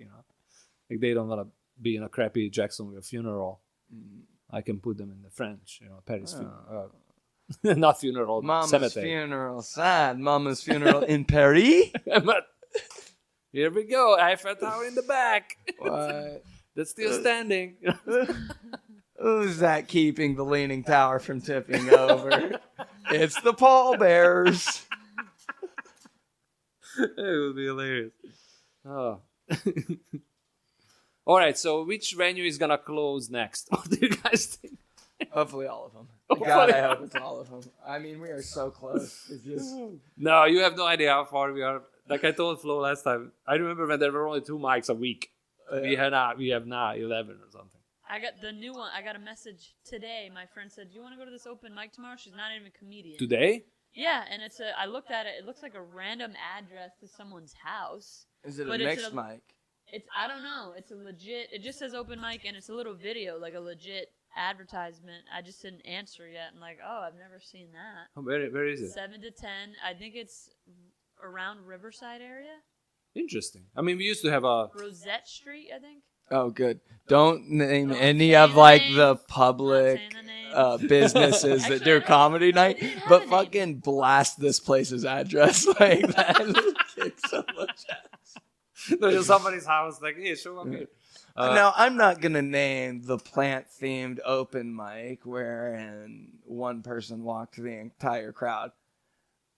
Like they don't want to be in a crappy Jacksonville funeral. I can put them in the French, Paris funeral. Not funeral, Mama's cemetery. funeral, sad. Mama's funeral in Paris. But here we go, Eiffel Tower in the back. What? That's still standing. Who's that keeping the Leaning Tower from tipping over? It's the pallbearers. It would be hilarious. Oh. All right, so which venue is gonna close next? What do you guys think? Hopefully all of them. Hopefully. God, I hope it's all of them. I mean, we are so close. It's just... No, you have no idea how far we are. Like I told Flo last time, I remember when there were only 2 mics a week. We have now 11 or something. I got the new one. I got a message today. My friend said, "Do you want to go to this open mic tomorrow?" She's not even a comedian. Today? Yeah, and I looked at it. It looks like a random address to someone's house. Is it a But it's mixed mic? I don't know. It's a legit. It just says open mic, and it's a little video, like a legit advertisement. I just didn't answer yet. I'm like, oh, I've never seen that. Oh, where is it? 7 to 10. I think it's around Riverside area. Interesting. I mean, we used to have a... Rosette Street, I think. Oh, good. Don't name Don't any say of the like names. the Not public saying the names. businesses that do comedy night, didn't have but a name. fucking blast this place's address like that. Kick so much ass. There's just somebody's house, like, hey, show up here. Now, I'm not going to name the plant-themed open mic wherein one person walked the entire crowd.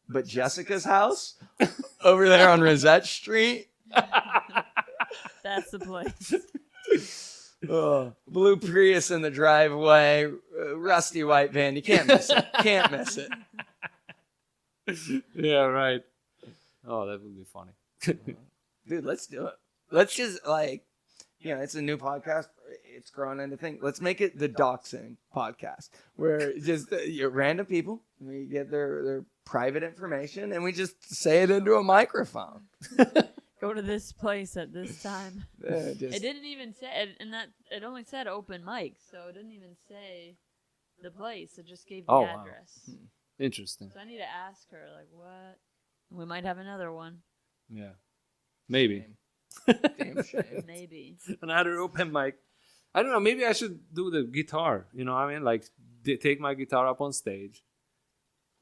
But Jessica's house over there on Rosette Street, That's the place. blue Prius in the driveway, rusty white van. You can't miss it. Can't miss it. Yeah, right. Oh, that would be funny. Dude, let's do it. Let's just it's a new podcast. It's growing into thing. Let's make it the doxing podcast, where just random people, we get their private information and we just say it into a microphone. Go to this place at this time. Just, It didn't even say, and that it only said open mic, so it didn't even say the place. It just gave the Oh, wow. address. Interesting. So I need to ask her, like, what? We might have another one. Yeah. Maybe. damn shame. Maybe. Another open mic. I don't know. Maybe I should do the guitar. You know what I mean? Like, take my guitar up on stage.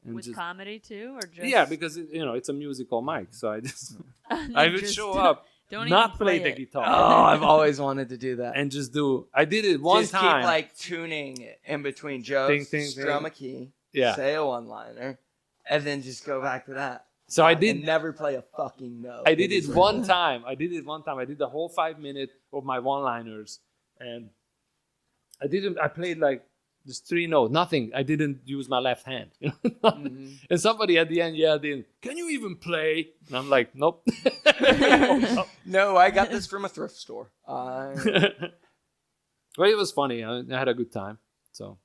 And With comedy too, or just yeah, because it's a musical mic, so I just No, I would just show up, don't not even play play the it. guitar, Oh, I've always wanted to do that. and just do. I did it one just time. keep like tuning in between jokes, Ting, ting, strum ting. a key, Yeah. say a one-liner, and then just go back to that. So I And did. never play a fucking note. I did it one time. I did the whole 5 minutes of my one-liners, and I played like just 3 notes, nothing. I didn't use my left hand. Mhm. And somebody at the end yelled in, "Can you even play?" And I'm like, "Nope." No, I got this from a thrift store. Well, it was funny. I had a good time. So,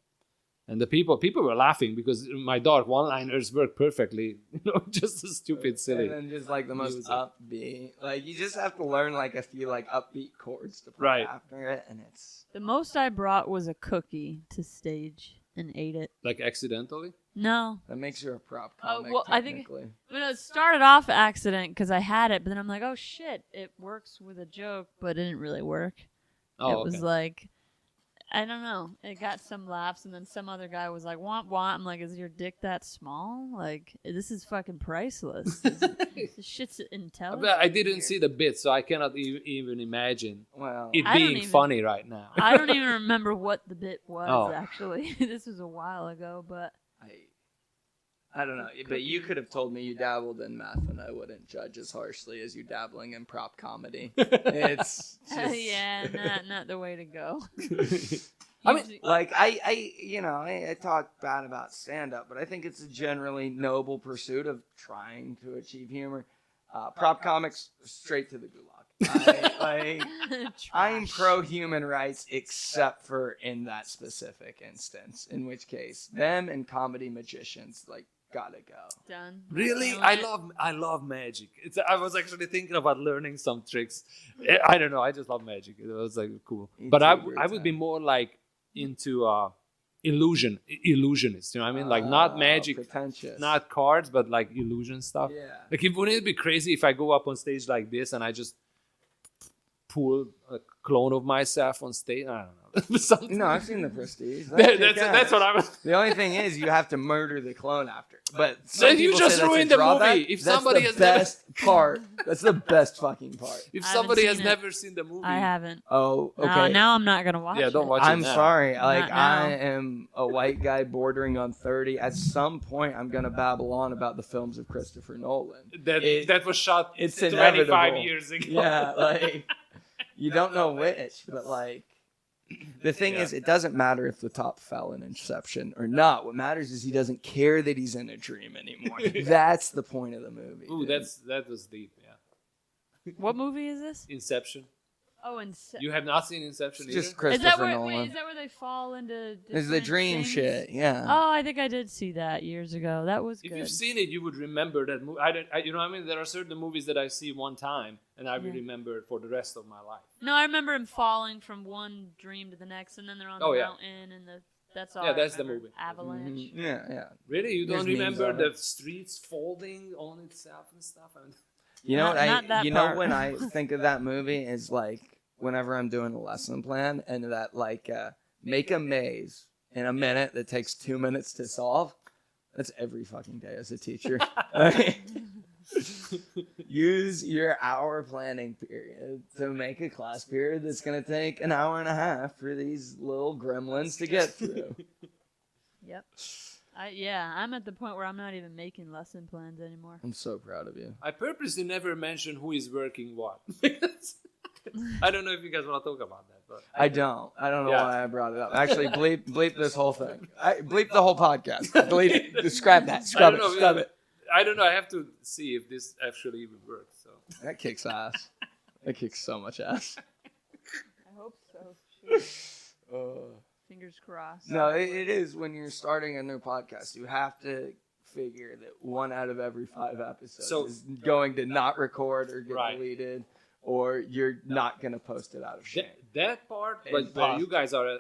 and the people were laughing because my dark one-liners work perfectly. Just a stupid, silly. And then just like the most music. upbeat. Like you just have to learn like a few like upbeat chords to play Right. after it, and it's The most I brought was a cookie to stage and ate it. Like accidentally. No, that makes you a prop Oh, comic. well, I think- technically. it started off accident because I had it, but then I'm like, oh shit, it works with a joke, but it didn't really work. Oh, It was okay. like, I don't know. It got some laughs, and then some other guy was like, "Womp womp." I'm like, "Is your dick that small? Like, this is fucking priceless. This shit's intelligent." But I didn't see the bit, so I cannot even imagine Well, it I don't being even- funny right now. I don't even remember what the bit was. Oh. Actually, this was a while ago, but I don't know, but you could have told me you dabbled in meth, and I wouldn't judge as harshly as you dabbling in prop comedy. It's just, yeah, not the way to go. I mean, like I talk bad about stand-up, but I think it's a generally noble pursuit of trying to achieve humor. Prop comics, straight to the gulag. I'm pro human rights, except for in that specific instance, in which case, them and comedy magicians, like, gotta go. Done. Really, Doing I love magic. I was actually thinking about learning some tricks. I don't know. I just love magic. It was like cool. But I would be more like into illusionist. You know what I mean? Like not magic, Pretentious. not cards, but like illusion stuff. Yeah. Like, wouldn't it be crazy if I go up on stage like this and I just pull a clone of myself on stage? I don't know. Something. No, I've seen The Prestige. That's what I was. The only thing is, you have to murder the clone after. But Then you people just say that's a ruined the drawback. movie. If That's somebody the has never- best part. That's the best fucking part. If I somebody haven't has seen it. never seen the movie, I haven't. Oh, okay. Now I'm not gonna watch. Yeah, don't it. watch it I'm now. sorry. Like, Not now. I am a white guy bordering on 30. At some point, I'm gonna babble on about the films of Christopher Nolan. That was shot It's 25 inevitable. years ago. Yeah, like you don't know which, but like the thing is, it doesn't matter if the top fell in Inception or not. What matters is he doesn't care that he's in a dream anymore. That's the point of the movie. Ooh, dude. that was deep. Yeah, What movie is this? Inception. Oh, You have not seen Inception It's just either? Is that Christopher where? Nolan. Wait, is that where they fall into? It's the different dream things? shit. Yeah. Oh, I think I did see that years ago. That was If good. you've seen it, you would remember that movie. You know what I mean? There are certain movies that I see one time and I will remember it for the rest of my life. No, I remember him falling from one dream to the next, and then they're on the Oh, yeah. mountain, and that's all. Yeah, I that's the remember. movie. Avalanche. Mhm. Yeah. Really? You There's don't memes remember of the it. streets folding on itself and stuff? I mean, You know Not- what not that you know part. when I think of that movie is like whenever I'm doing a lesson plan and that like make a maze in a minute that takes 2 minutes to solve. That's every fucking day as a teacher. Use your hour planning period to make a class period that's going to take an hour and a half for these little gremlins to get through. Yep. I'm at the point where I'm not even making lesson plans anymore. I'm so proud of you. I purposely never mention who is working what. I don't know if you guys want to talk about that, but I don't know Yeah. why I brought it up. Actually, bleep this whole thing. Bleep the whole podcast. Delete it. Scrap that. Scrub it. Scrub it. I don't know. I have to see if this actually even works. So That kicks ass. That kicks so much ass. I hope so. Fingers crossed. No, it is when you're starting a new podcast. You have to figure that 1 out of every 5 episodes is going to not record or get deleted, or you're not going to post it out of shame. that part, It's but where possible. you guys are,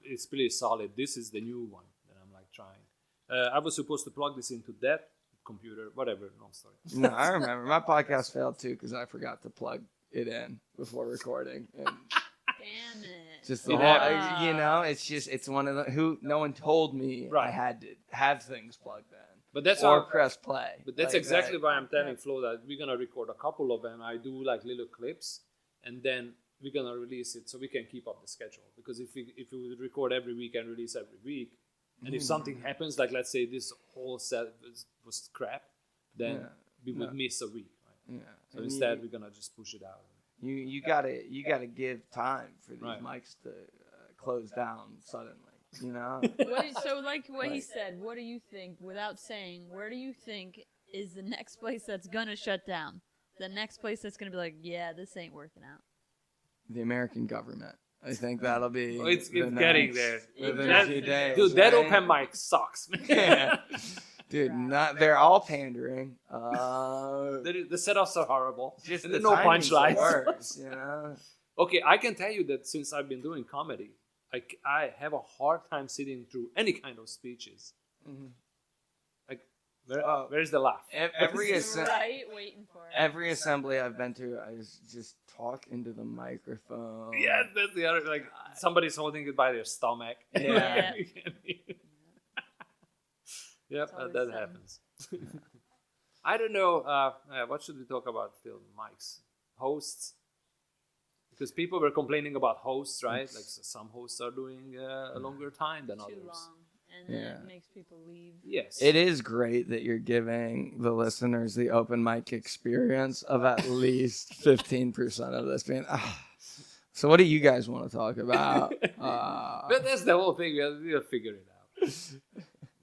it's pretty solid. This is the new one that I'm like trying. I was supposed to plug this into that computer, whatever. Long story. No, I remember. My podcast failed too because I forgot to plug it in before recording. And Damn it. just the It whole, happens. it's one of the no one told me I Right. had to have things plugged in. But that's Or how. press play. But that's Like exactly that. why I'm telling Flo that we're gonna record a couple of them. I do like little clips, and then we're gonna release it so we can keep up the schedule. Because if we would record every week and release every week, and if something happens, like let's say this whole set was crap, then we would miss a week. Right? Yeah. So And instead, we're gonna just push it out. you gotta give time for these Right. mics to close down suddenly. You know. So, like what he said, what do you think, without saying, where do you think is the next place that's gonna shut down? The next place that's gonna be like, yeah, this ain't working out. The American government. I think that'll be. Oh, it's the getting next- there. within That- a few days, Dude, that right? open mic sucks. Yeah. Dude, they're all pandering. The setups are horrible. Just And the there's no timing's the punchlines. worst, you know. Okay, I can tell you that since I've been doing comedy, I have a hard time sitting through any kind of speeches. Mhm. Like, where's the laugh? Every Right, waiting for it. every assembly I've been to, I just talk into the microphone. Yeah, that's the other. Like somebody's holding it by their stomach. Yeah. Yep, always that something. happens. I don't know. What should we talk about still? Mics, hosts. Because people were complaining about hosts, right? Like some hosts are doing a longer time than Too others. long. and then it makes people leave. Yes. It is great that you're giving the listeners the open mic experience of at least 15% of this being. So what do you guys want to talk about? But that's the whole thing. We'll figure it out.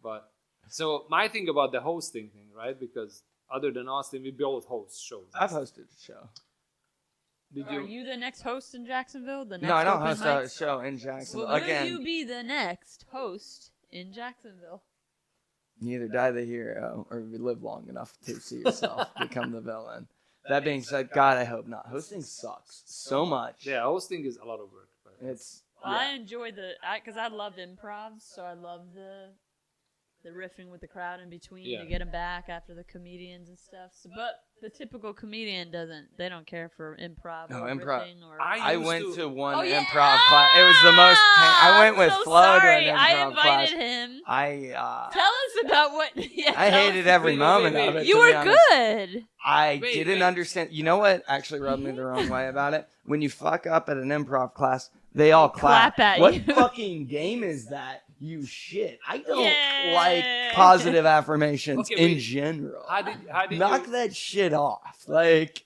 But so my thing about the hosting thing, right? Because other than Austin, we both host shows. I've hosted a show. Are you the next host in Jacksonville? No, I don't host a show in Jacksonville. Well, will Again, you be the next host in Jacksonville? you either die the hero or you live long enough to see yourself become the villain. That being said, God, I hope not. Hosting sucks so much. Yeah, hosting is a lot of work. But It's. Well, I enjoy because I love improv, so I love the riffing with the crowd in between to get them back after the comedians and stuff. So, but the typical comedian they don't care for improv or riffing or... I went to one improv class. It was the most... I went with Flo to an improv I invited class. him. Tell us about what... I hated every moment of it. You were good. I didn't understand. You know what actually rubbed me the wrong way about it? When you fuck up at an improv class, they all clap. At what you. fucking game is that? You shit. I don't like positive affirmations in general. How did Knock that shit off. Like,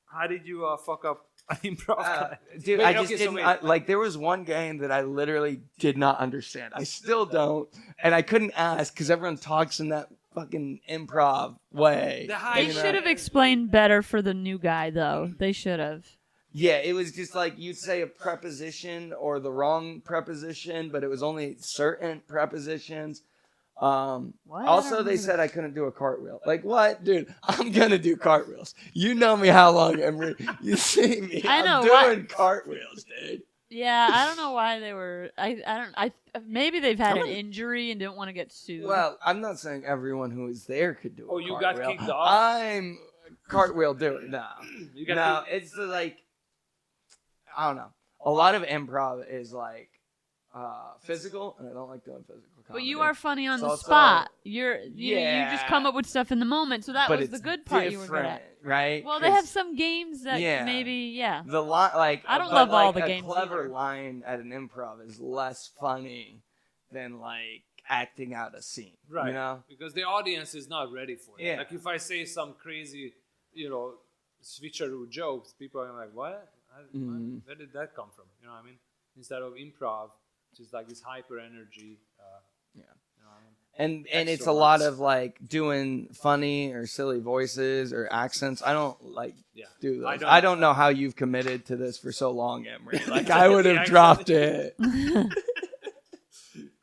how did you fuck up an improv class? Dude, I just didn't. There was one game that I literally did not understand. I still don't. And I couldn't ask because everyone talks in that fucking improv way. They should have explained better for the new guy, though. They should have. Yeah, it was just like you'd say a preposition or the wrong preposition, but it was only certain prepositions. Also, they said I couldn't do a cartwheel. Like, what? Dude, I'm going to do cartwheels. You know me how long, Imre. You see me. I'm doing cartwheels, dude. Yeah, I don't know why they were... maybe they've had an injury and didn't want to get sued. Well, I'm not saying everyone who was there could do a cartwheel. You got kicked off? I'm cartwheel doing it now. It's like... I don't know. A lot of improv is like physical, and I don't like doing physical comedy. But you are funny on the spot. You just come up with stuff in the moment, so that was the good part you were good at. Right? Well, they have some games that maybe, The line, I don't love all the games. A clever line at an improv is less funny than like acting out a scene, right? You know, because the audience is not ready for it. Yeah. Like if I say some crazy, switcheroo jokes, people are like, "What? Where did that come from?" You know what I mean? Instead of improv, just like this hyper energy. You know what I mean? And it's a lot of like doing funny or silly voices or accents. I don't do those. I don't know how you've committed to this for so long, Imre. Like I would have dropped it.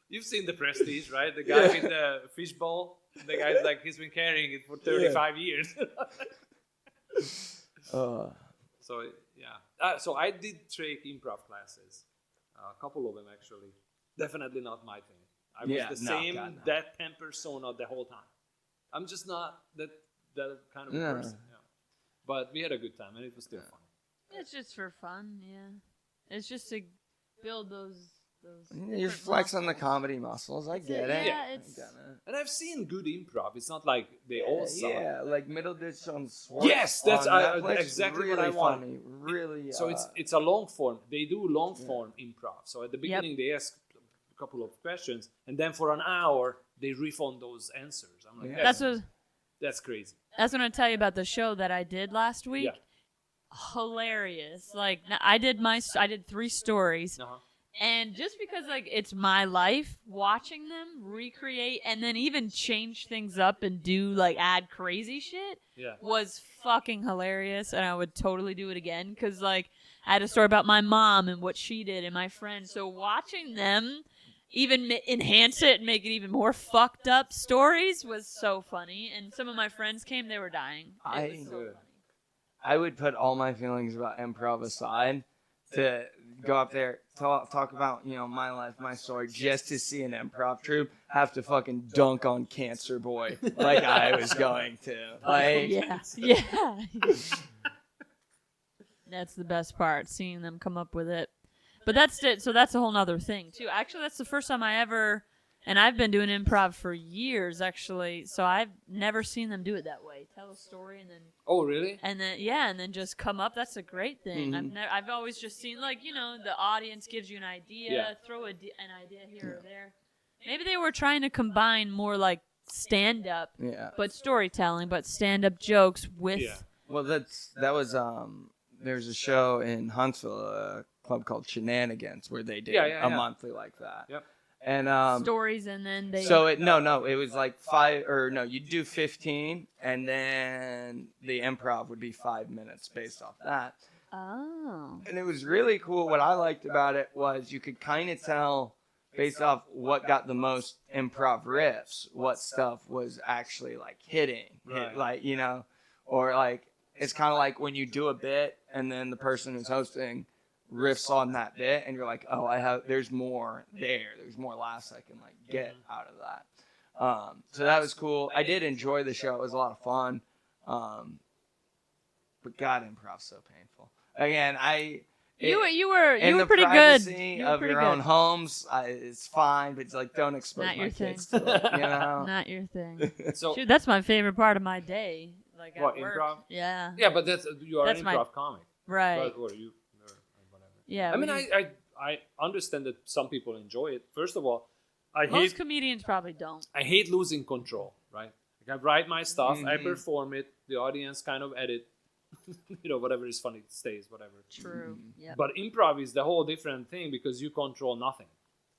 You've seen The Prestige, right? The guy with the fishbowl. The guy's like he's been carrying it for 35 years. So yeah. So I did take improv classes, a couple of them actually. Definitely not my thing. I was the same deadpan persona the whole time. I'm just not that kind of a person. Yeah. But we had a good time and it was still fun. It's just for fun, yeah. It's just to build those. You're flexing the comedy muscles. I get it. Yeah, and I've seen good improv. It's not like they all suck. Yeah, like Middle Ditch on Swartz. Yes, that's exactly really what I want. Funny. Really. So it's a long form. They do long form improv. So at the beginning they ask a couple of questions, and then for an hour they riff on those answers. I'm like, that's crazy. That's what I'm gonna tell you about the show that I did last week. Yeah. Hilarious. Like I did 3 stories. Uh-huh. And just because, like, it's my life, watching them recreate and then even change things up and add crazy shit was fucking hilarious. And I would totally do it again because, like, I had a story about my mom and what she did and my friend. So watching them even enhance it and make it even more fucked up stories was so funny. And some of my friends came, they were dying. It was so funny. I would put all my feelings about improv aside to go up there, talk about, my life, my story, just to see an improv troupe have to fucking dunk on Cancer Boy like I was going to. Like, yeah. That's the best part, seeing them come up with it. But that's it. So that's a whole nother thing, too. Actually, that's the first time and I've been doing improv for years, actually, so I've never seen them do it that way. Tell a story and then... Oh, really? And then just come up. That's a great thing. Mm-hmm. I've always just seen, the audience gives you an idea, throw an idea here or there. Maybe they were trying to combine more like stand-up, but storytelling, but stand-up jokes with. Yeah. Well, that was there's a show in Huntsville, a club called Shenanigans, where they did a monthly like that. Yep. And Stories, and then they. So it was like you'd do 15, and then the improv would be 5 minutes based off that. Oh. And it was really cool. What I liked about it was you could kind of tell based off what got the most improv riffs, what stuff was actually like hitting, Right. like, you know, or like, it's kind of like when you do a bit and then the person who's hosting riffs on that bit and you're like, oh, there's more there's more laughs I can like get out of that. So that was cool. I did enjoy the show. It was a lot of fun. But God, improv's so painful. Again, you were the pretty good. privacy of pretty your good. own homes, it's fine, but it's like don't expose Not my your kids thing. to it, you know? Not your thing. So Shoot, that's my favorite part of my day. Like what, at work. improv? Yeah. Yeah, but you are That's an my- improv comic. Right. Or you, or whatever. Yeah. I mean, we- I understand that some people enjoy it. First of all, I most hate comedians probably don't. losing control, right? Like I write my stuff, I perform it, the audience kind of edit, you know, whatever is funny stays, whatever. True. Yeah. But improv is the whole different thing because you control nothing.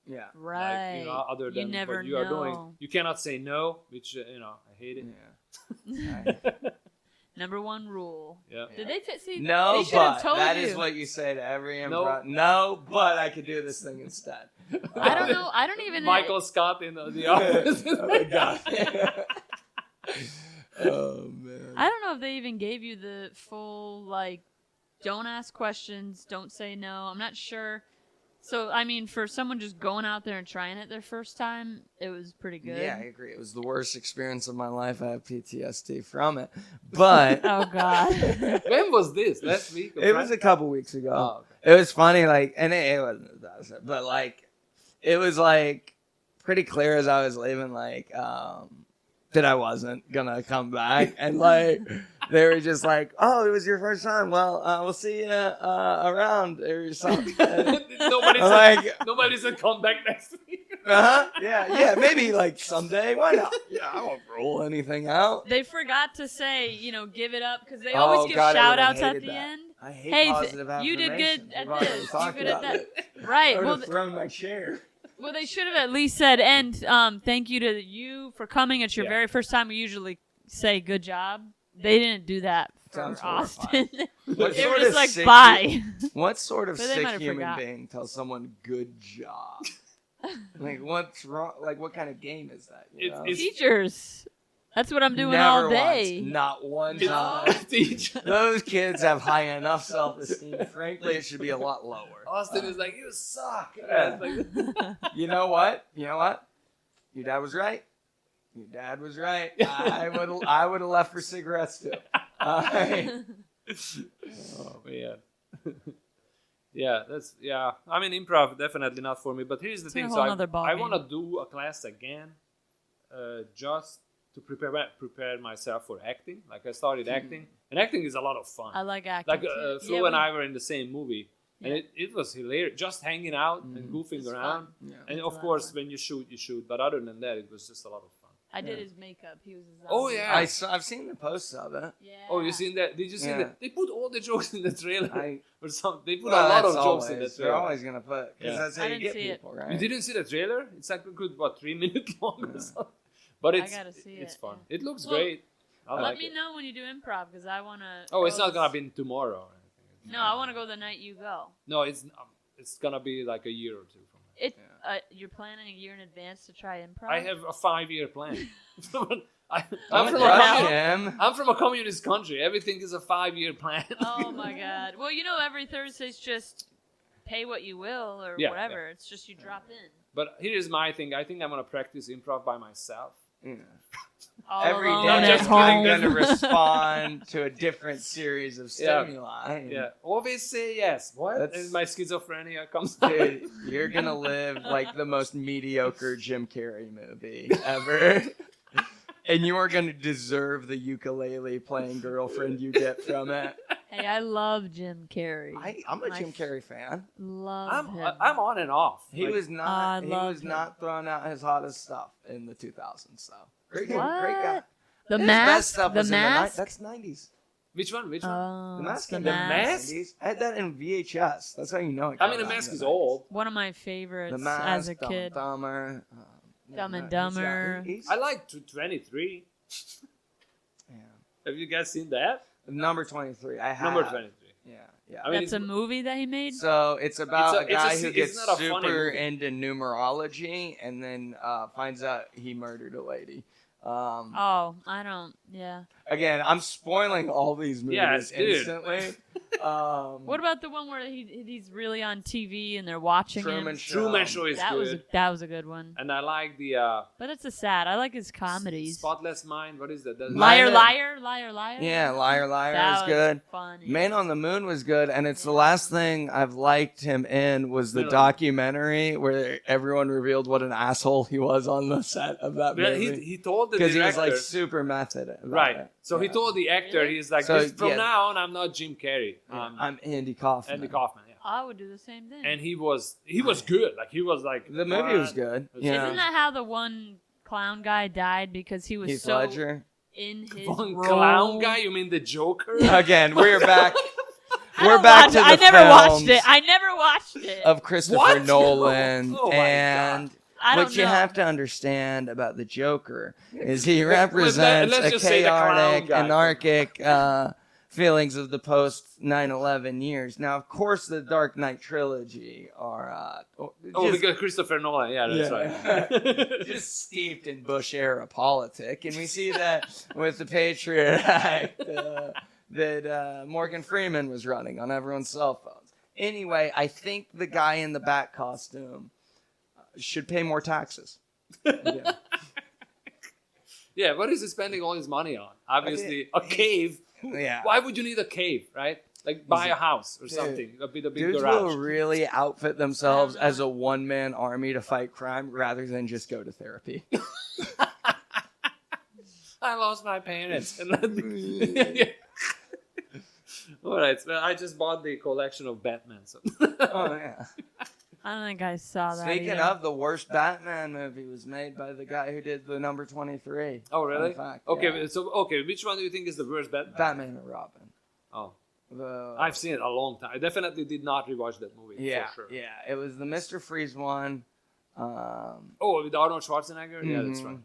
Yeah. Right. Like, you know, other You than never what you are doing. know. You cannot say no, which, you know, I hate it. Yeah. Number one rule. Yeah. Did they see? No, they should have but told that you. is what you say to every improv. No, but I could do this thing instead. I don't know. I don't even. Michael Scott in the office. Oh my God. Oh man. I don't know if they even gave you the full like, don't ask questions, don't say no. I'm not sure. So I mean, for someone just going out there and trying it their first time, it was pretty good. Yeah, I agree. It was the worst experience of my life. I have PTSD from it. But Oh God. When was this? Last week? it was a couple weeks ago. Oh, okay. It was funny, like, and it wasn't as bad as that, but like, it was like pretty clear as I was leaving, like, that I wasn't gonna come back, and like, they were just like, "Oh, it was your first time. Well, we'll see you around or something." Nobody said come back next week. Yeah, maybe like someday. Why not? Yeah, I won't rule anything out. They forgot to say, give it up because they Oh, always give God, I shout would've outs at hated the that. end. I hate Hey, positive you did good affirmations. at We've already this. You talked good at about that. it. Right. I would Well, have thrown my chair. well, they should have at least said, and thank you to you for coming. It's your very first time. We usually say good job. They didn't do that for Sounds Austin. What They sort were just of like, sick- bye. What sort of But they sick might have human forgot. being tells someone good job? Like, what's wrong? Like, what kind of game is that? You know? Teachers. That's what I'm doing Never all day. Once, not one time. Those kids have high enough self-esteem. Frankly, it should be a lot lower. Austin is like, you suck. Yeah. It's like- You know what? Your dad was right. I would have left for cigarettes too. oh man. Yeah. I mean, improv definitely not for me. But here's the a thing: whole so nother I ballgame. want to do a class again, just to prepare myself for acting. Like I started acting, and acting is a lot of fun. I like acting. Like too. Flo and I were in the same movie, and Yeah. it was hilarious. Just hanging out and goofing It's around. fun. Yeah. And It's a of lot course, fun. when you shoot. But other than that, it was just a lot of fun. I did his makeup. He was his Oh, zombie. yeah. I've seen the posts of it. Yeah. Oh, you seen that? Did you see Yeah. that? They put all the jokes in the trailer I- or something. They put Well, a lot of that's jokes in the always- trailer. They're always gonna put because Yeah. that's how I you didn't get see it. people, right? You didn't see the trailer? It's like a good 3 minutes long or something. But it's gotta see it's it, fun. yeah. It looks Well, great. I Let like me it. know when you do improv because I want to. Oh, it's not gonna be tomorrow or anything. No, I want to go the night you go. No, it's gonna be like a year or two from now. You're planning a year in advance to try improv. I have a 5-year plan. I'm Don't from rush a him. I'm from a communist country. Everything is a 5-year plan. Oh my god. Well, every Thursday's just pay what you will or Yeah, whatever. It's just you drop in. But here's my thing. I think I'm gonna practice improv by myself. Yeah. All Every alone day, I'm at just home. I'm going to respond to a different series of stimuli. Yeah. Always say yes. What? That's- And my schizophrenia comes out. Dude, you're gonna live like the most mediocre Jim Carrey movie ever. And you are gonna deserve the ukulele playing girlfriend you get from it. Hey, I love Jim Carrey. I'm a Jim Carrey fan. Love him. I'm on and off. He Like, was not. I He love was him. not throwing out his hottest stuff in the 2000s. So great What? guy. The His best Mask. stuff The was in Mask. That's 90s. Which one? Oh, The Mask The came out in the Mask. 90s. I had that in VHS. That's how you know it. I mean, came The out Mask in is the 90s. old. One of my favorites The Mask, as a Dumb kid. and Dumber. Dumb and he's got- Dumber. I like 23. Yeah. Have you guys seen that? Number 23. I have. Number 23. Yeah. Yeah. I mean, That's a movie that he made. So it's about It's a- a guy it's a- who it's gets not a funny super movie. into numerology and then finds out he murdered a lady. Oh, I don't. Yeah. Again, I'm spoiling all these movies Yes, dude. instantly. What about the one where he's really on TV and they're watching Truman him? Show? Truman Show is That good. was a good one. And I like the But it's a sad. I like his comedies. Spotless Mind. What is that? That's Liar, Liar. liar. Yeah, Liar Liar That is was good. funny. Man on the Moon was good, and it's the last thing I've liked him in was the Man on- documentary where everyone revealed what an asshole he was on the set of that Yeah, movie. he told the Because director. he was like super method. about Right. it. So he Yeah. told the actor, Really? he's like, So, "This- from yeah. now on, I'm not Jim Carrey. I'm Andy Kaufman. Andy Kaufman. Yeah. I would do the same thing. And he was good. Like he was like The movie was good. Isn't Yeah. Isn't that how the one clown guy died because he was Heath so Ledger. in his One role? clown guy. You mean the Joker? Again, we're back. I We're don't back watch to it. the I never watched films it. I never watched it. of Christopher What? Nolan. Oh my and I don't what you know. have to understand about the Joker is he represents let's a just say the clown chaotic, guy. anarchic feelings of the post 9/11 years. Now, of course, the Dark Knight trilogy are Oh, just- because Christopher Nolan. Yeah, that's right. just steeped in Bush era politic, and we see that with the Patriot Act that Morgan Freeman was running on everyone's cell phones. Anyway, I think the guy in the bat costume should pay more taxes. Yeah. Yeah, what is he spending all his money on? Obviously, a cave. Yeah. Why would you need a cave, right? Like buy a house or Dude, something. A big Dudes garage. will really outfit themselves I don't know. as a one-man army to fight crime rather than just go to therapy. I lost my parents. And let me... All right, so I just bought the collection of Batman. So. Oh, yeah. I don't think I saw that. Speaking either. of, the worst Batman movie was made by the guy who did the number 23. Oh, really? Fun fact, Okay, yeah. so which one do you think is the worst Batman? Batman and Robin. Oh, The, I've seen it a long time. I definitely did not rewatch that movie. yeah, for sure. yeah. It was the Mr. Freeze one, Oh, with Arnold Schwarzenegger. Yeah, that's Mhm. right.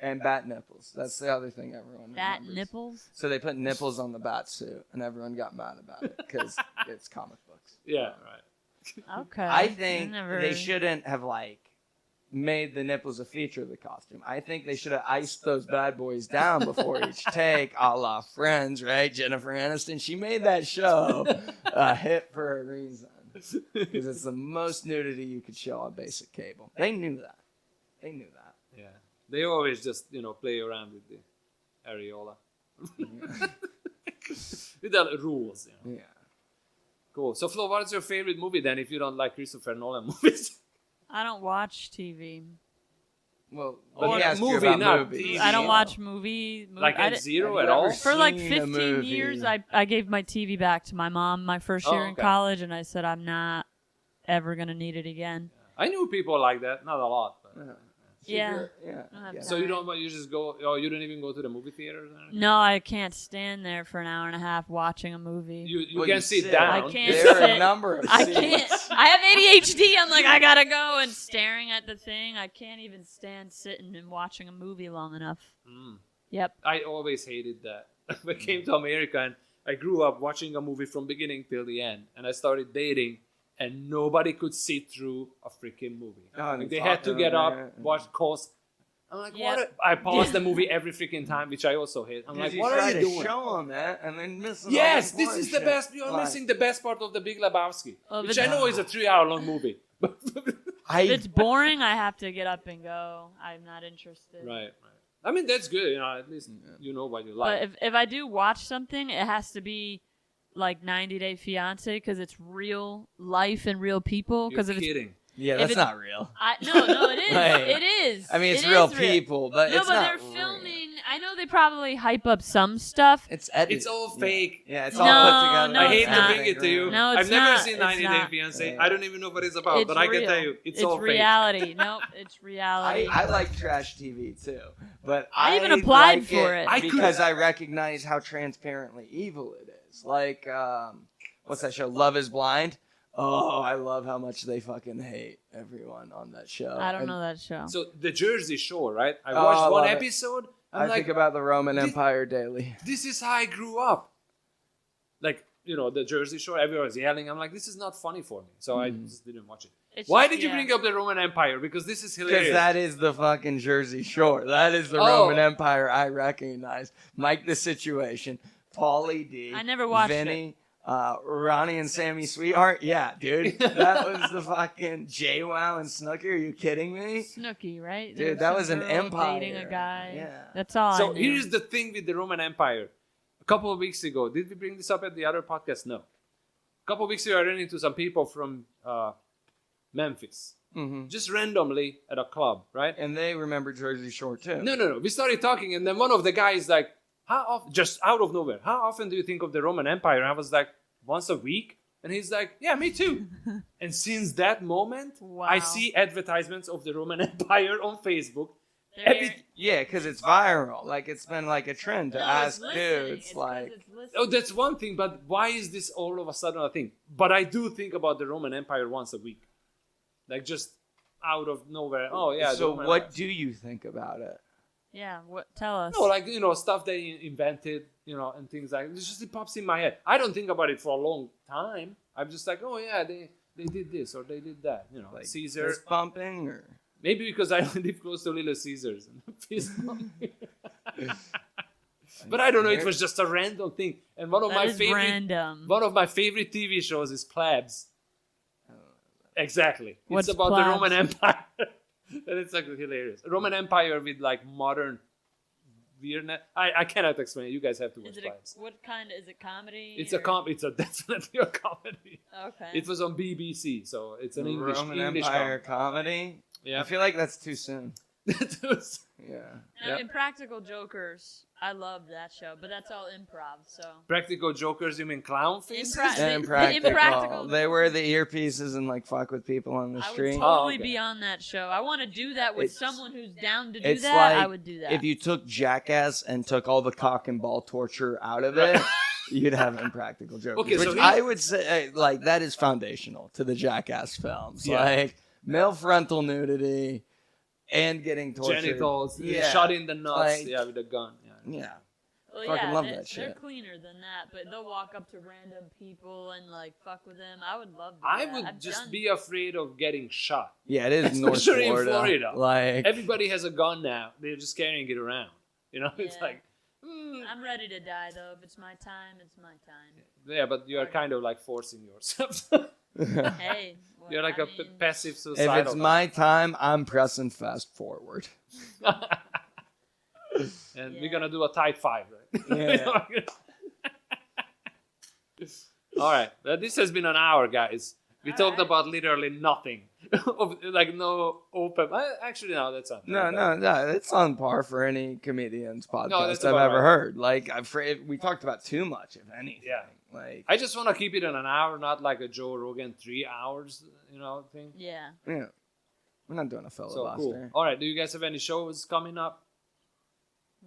and bat nipples. That's the other thing everyone Bat remembers. nipples. So they put nipples on the bat suit, and everyone got mad about it because it's comic books. Yeah, right. Okay. I think never- they shouldn't have made the nipples a feature of the costume. I think they should have iced those bad boys down before each take, a la Friends, right? Jennifer Aniston, she made that show a hit for a reason because it's the most nudity you could show on basic cable. They knew that. They knew that. Yeah, they always just play around with the areola. With the rules. Yeah. Cool. So, Flo, what's your favorite movie then? If you don't like Christopher Nolan movies, I don't watch TV. Well, But let me ask you movie, about not movies. TV. I don't watch movie. like I at di- zero Have at you ever all. For like seen a 15 movie? years, I gave my TV back to my mom my first year in okay. college, and I said I'm not ever gonna need it again. I knew people like that, not a lot. But. Yeah. Yeah. I don't have yeah. So you don't? You just go? Oh, you don't even go to the movie theaters? Or anything? No, I can't stand there for an hour and a half watching a movie. You Well, can you sit sit. down. I can't There are a sit. number of I seats. can't. I have ADHD. I'm like, I gotta go and staring at the thing. I can't even stand sitting and watching a movie long enough. Mm. Yep. I always hated that. When I came to America and I grew up watching a movie from beginning till the end, and I started dating, and nobody could sit through a freaking movie. Oh, Like and they had to talking get about up, it. watch calls. I'm like, Yeah. what? I pause the movie every freaking time, which I also hate. I'm like, you what try are you to doing? show them that and then missing Yes, all this the is the important best. shit. You're Like, missing the best part of the Big Lebowski, Well, if which I it's- know is a 3-hour-long movie. If it's boring, I have to get up and go. I'm not interested. Right. I mean, that's good. At least you know what you like. But if I do watch something, it has to be like 90 Day Fiance because it's real life and real people. You're Because if it's kidding. Yeah, if that's it's- not real. no, it is. Like, it is. I mean, it's It real is people, but No, it's but not they're real. filming. I know they probably hype up some stuff. It's edited. It's all fake. Yeah, it's No, all put together. no, I it's hate to not. bring it to you. No, it's I've never not. seen It's 90 Day not. Fiancé. Yeah. I don't even know what it's about, It's but I can real. tell you, it's all reality. Nope, it's reality. I like trash TV too, but I even applied like for it. because I recognize how transparently evil it is. Like, what's that show? Love Is Blind. Oh, I love how much they fucking hate everyone on that show. I don't know that show. So the Jersey Shore, right? I Oh, watched I one love it. episode. I I'm think like, about the Roman Empire daily. this is how I grew up. Like, the Jersey Shore, everyone was yelling. I'm like, this is not funny for me. So I just didn't watch it. It's Why just- did you yeah. bring up the Roman Empire? Because this is Because hilarious. that is the fucking Jersey Shore. That is the Oh. Roman Empire I recognize. Mike the Situation, Paulie D, I never watched Vinny, Ronnie and Sammy Sweetheart. Yeah, dude. That was the fucking JWoww and Snooki. Are you kidding me? Snooki, right? Dude, There that some was an girl empire. dating a guy. Yeah. That's all. So I knew. here's the thing with the Roman Empire. A couple of weeks ago, did we bring this up at the other podcast? No. A couple of weeks ago, I ran into some people from Memphis. Mm-hmm. Just randomly at a club, right? And they remember Jersey Shore too. No. We started talking, and then one of the guys like, how often, just out of nowhere, how often do you think of the Roman Empire? And I was like, once a week. And he's like, yeah, me too. And since that moment, Wow. I see advertisements of the Roman Empire on Facebook. They're- Yeah, because it's viral. Like, it's been like a trend to No, ask it's listening. dudes. It's 'cause Like, it's listening. Oh, that's one thing, but why is this all of a sudden a thing? But I do think about the Roman Empire once a week. Like, just out of nowhere. Oh, yeah. the so Roman what Empire. do you think about it? Yeah, what? Tell us. No, like, stuff they invented, and things like it pops in my head. I don't think about it for a long time. I'm just like, oh, yeah, they did this or they did that. Like Caesar. fist bumping or Maybe because I live close to Little Caesars. But I don't know. It was just a random thing. And one of that my is favorite random. One of my favorite TV shows is Plebs. Exactly. What's it's about Plebs? the Roman Empire. And it's like hilarious. Roman Empire with like modern weirdness. I cannot explain it. You guys have to watch Is it Plebs. what kind? Is it comedy? It's or- It's a definitely a comedy. Okay. It was on BBC, so it's an English Roman English Empire comedy? Yeah. I feel like that's too soon. That was- Yeah. Now, Yeah. in Practical Jokers, I love that show, but that's all improv. So Practical Jokers, you mean clown faces? Impra- And The practical. Impractical- They wear the earpieces and like fuck with people on the I would street. totally okay. be on that show. I want to do that with It's- someone who's down to do it's that. I like would do that. If you took Jackass and took all the cock and ball torture out of it, you'd have Impractical Jokers. Okay, so which here's- I would say, like, that is foundational to the Jackass films. Yeah. Like, male frontal nudity and getting tortured. Genitals, Yeah. shot in the nuts, Like- with a gun. Yeah. Yeah. well, fucking love they're, that they're shit. cleaner than that, but they'll walk up to random people and like fuck with them. I would love. To do I that. would I've just done- be afraid of getting shot. Yeah, it is North Especially in Florida. Florida. Like, Everybody has a gun now. They're just carrying it around. It's Yeah. like, I'm ready to die though. If it's my time, it's my time. yeah, but you are kind of like forcing yourself. Hey, well, You're like I a mean, passive if suicidal. it's my time, I'm pressing fast forward. And we're Yeah. gonna do a tight 5, right? Yeah. All right. Well, this has been an hour, guys. We All talked right. about literally nothing. Like no open. Actually, no, that's not. No, it's on par for any comedian's podcast that's I've about ever right. heard. Like, we talked about too much, if anything. Yeah. Like, I just want to keep it in an hour, not like a Joe Rogan 3 hours, thing. Yeah. yeah, we're not doing a So filibuster. cool. All right. Do you guys have any shows coming up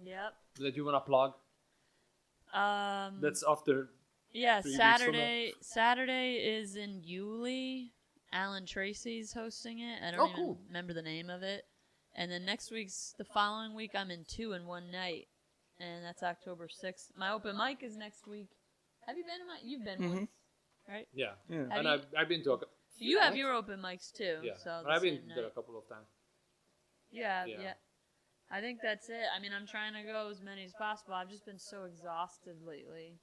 Yep. that you want to plug? That's after. Yeah, 3 weeks from Saturday is in Yulee. Alan Tracy's hosting it. I don't Oh, even cool. remember the name of it. And then the following week, I'm in 2 in one night, and that's October 6th. My open mic is next week. Have you been? You've been Mhm. once, right? Yeah. Yeah. Have And you- I've been to a. You have your open mics too. Yeah. So I've the been same there a night. couple of times. Yeah. Yeah. I think that's it. I mean, I'm trying to go as many as possible. I've just been so exhausted lately.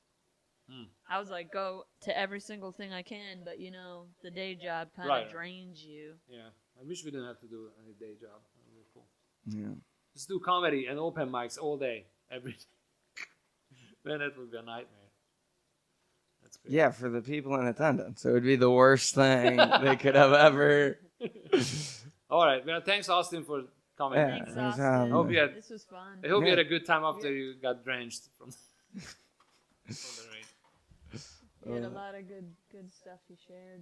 I was like, go to every single thing I can, but the day job kind of Right. drains you. Yeah. I wish we didn't have to do any day job. That would be cool. Yeah. Just do comedy and open mics all day, every day. Man, that would be a nightmare. That's great. Yeah, for the people in attendance, it would be the worst thing they could have ever. All right. Well, thanks, Austin, for coming. Yeah. Thanks, Thanks, Austin. Hope you had- This was fun. I hope you Yeah. had a good time after you got drenched from the rain. You had a lot of good stuff you shared.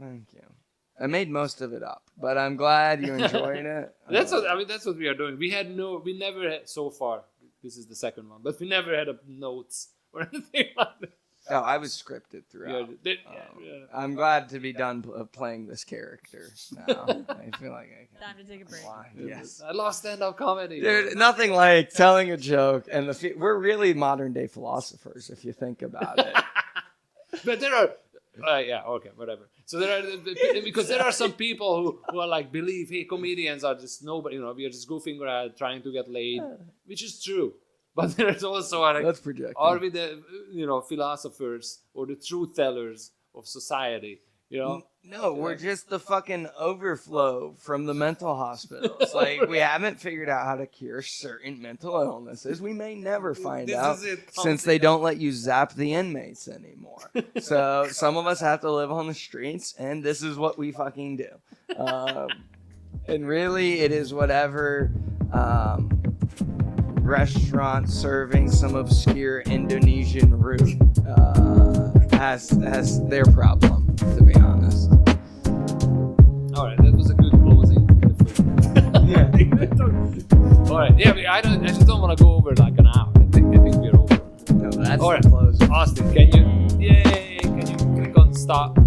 Thank you. I made most of it up, but I'm glad you enjoyed it. That's what we are doing. We never had so far. This is the second one, but we never had notes or anything like that. Oh, I was scripted throughout. Yeah. I'm glad to be done playing this character now. I feel like I can. Time to take a break. Yes. I love stand-up comedy. Dude, nothing like telling a joke, and we're really modern day philosophers if you think about it. But there are, whatever. So there are because there are some people who are like believe comedians are just nobody. We are just goofing around trying to get laid, which is true. But there's also That's projecting. are we the philosophers or the truth tellers of society? No, we're just the fucking overflow from the mental hospitals. Like, we haven't figured out how to cure certain mental illnesses. We may never find out since they don't let you zap the inmates anymore. So some of us have to live on the streets, and this is what we fucking do. And really, it is whatever restaurant serving some obscure Indonesian root has their problem, to be honest. All right, that was a good closing. Yeah. All right, I just don't want to go over like an hour. I think we're over. No, that's All right. the close. Austin, can you click on stop?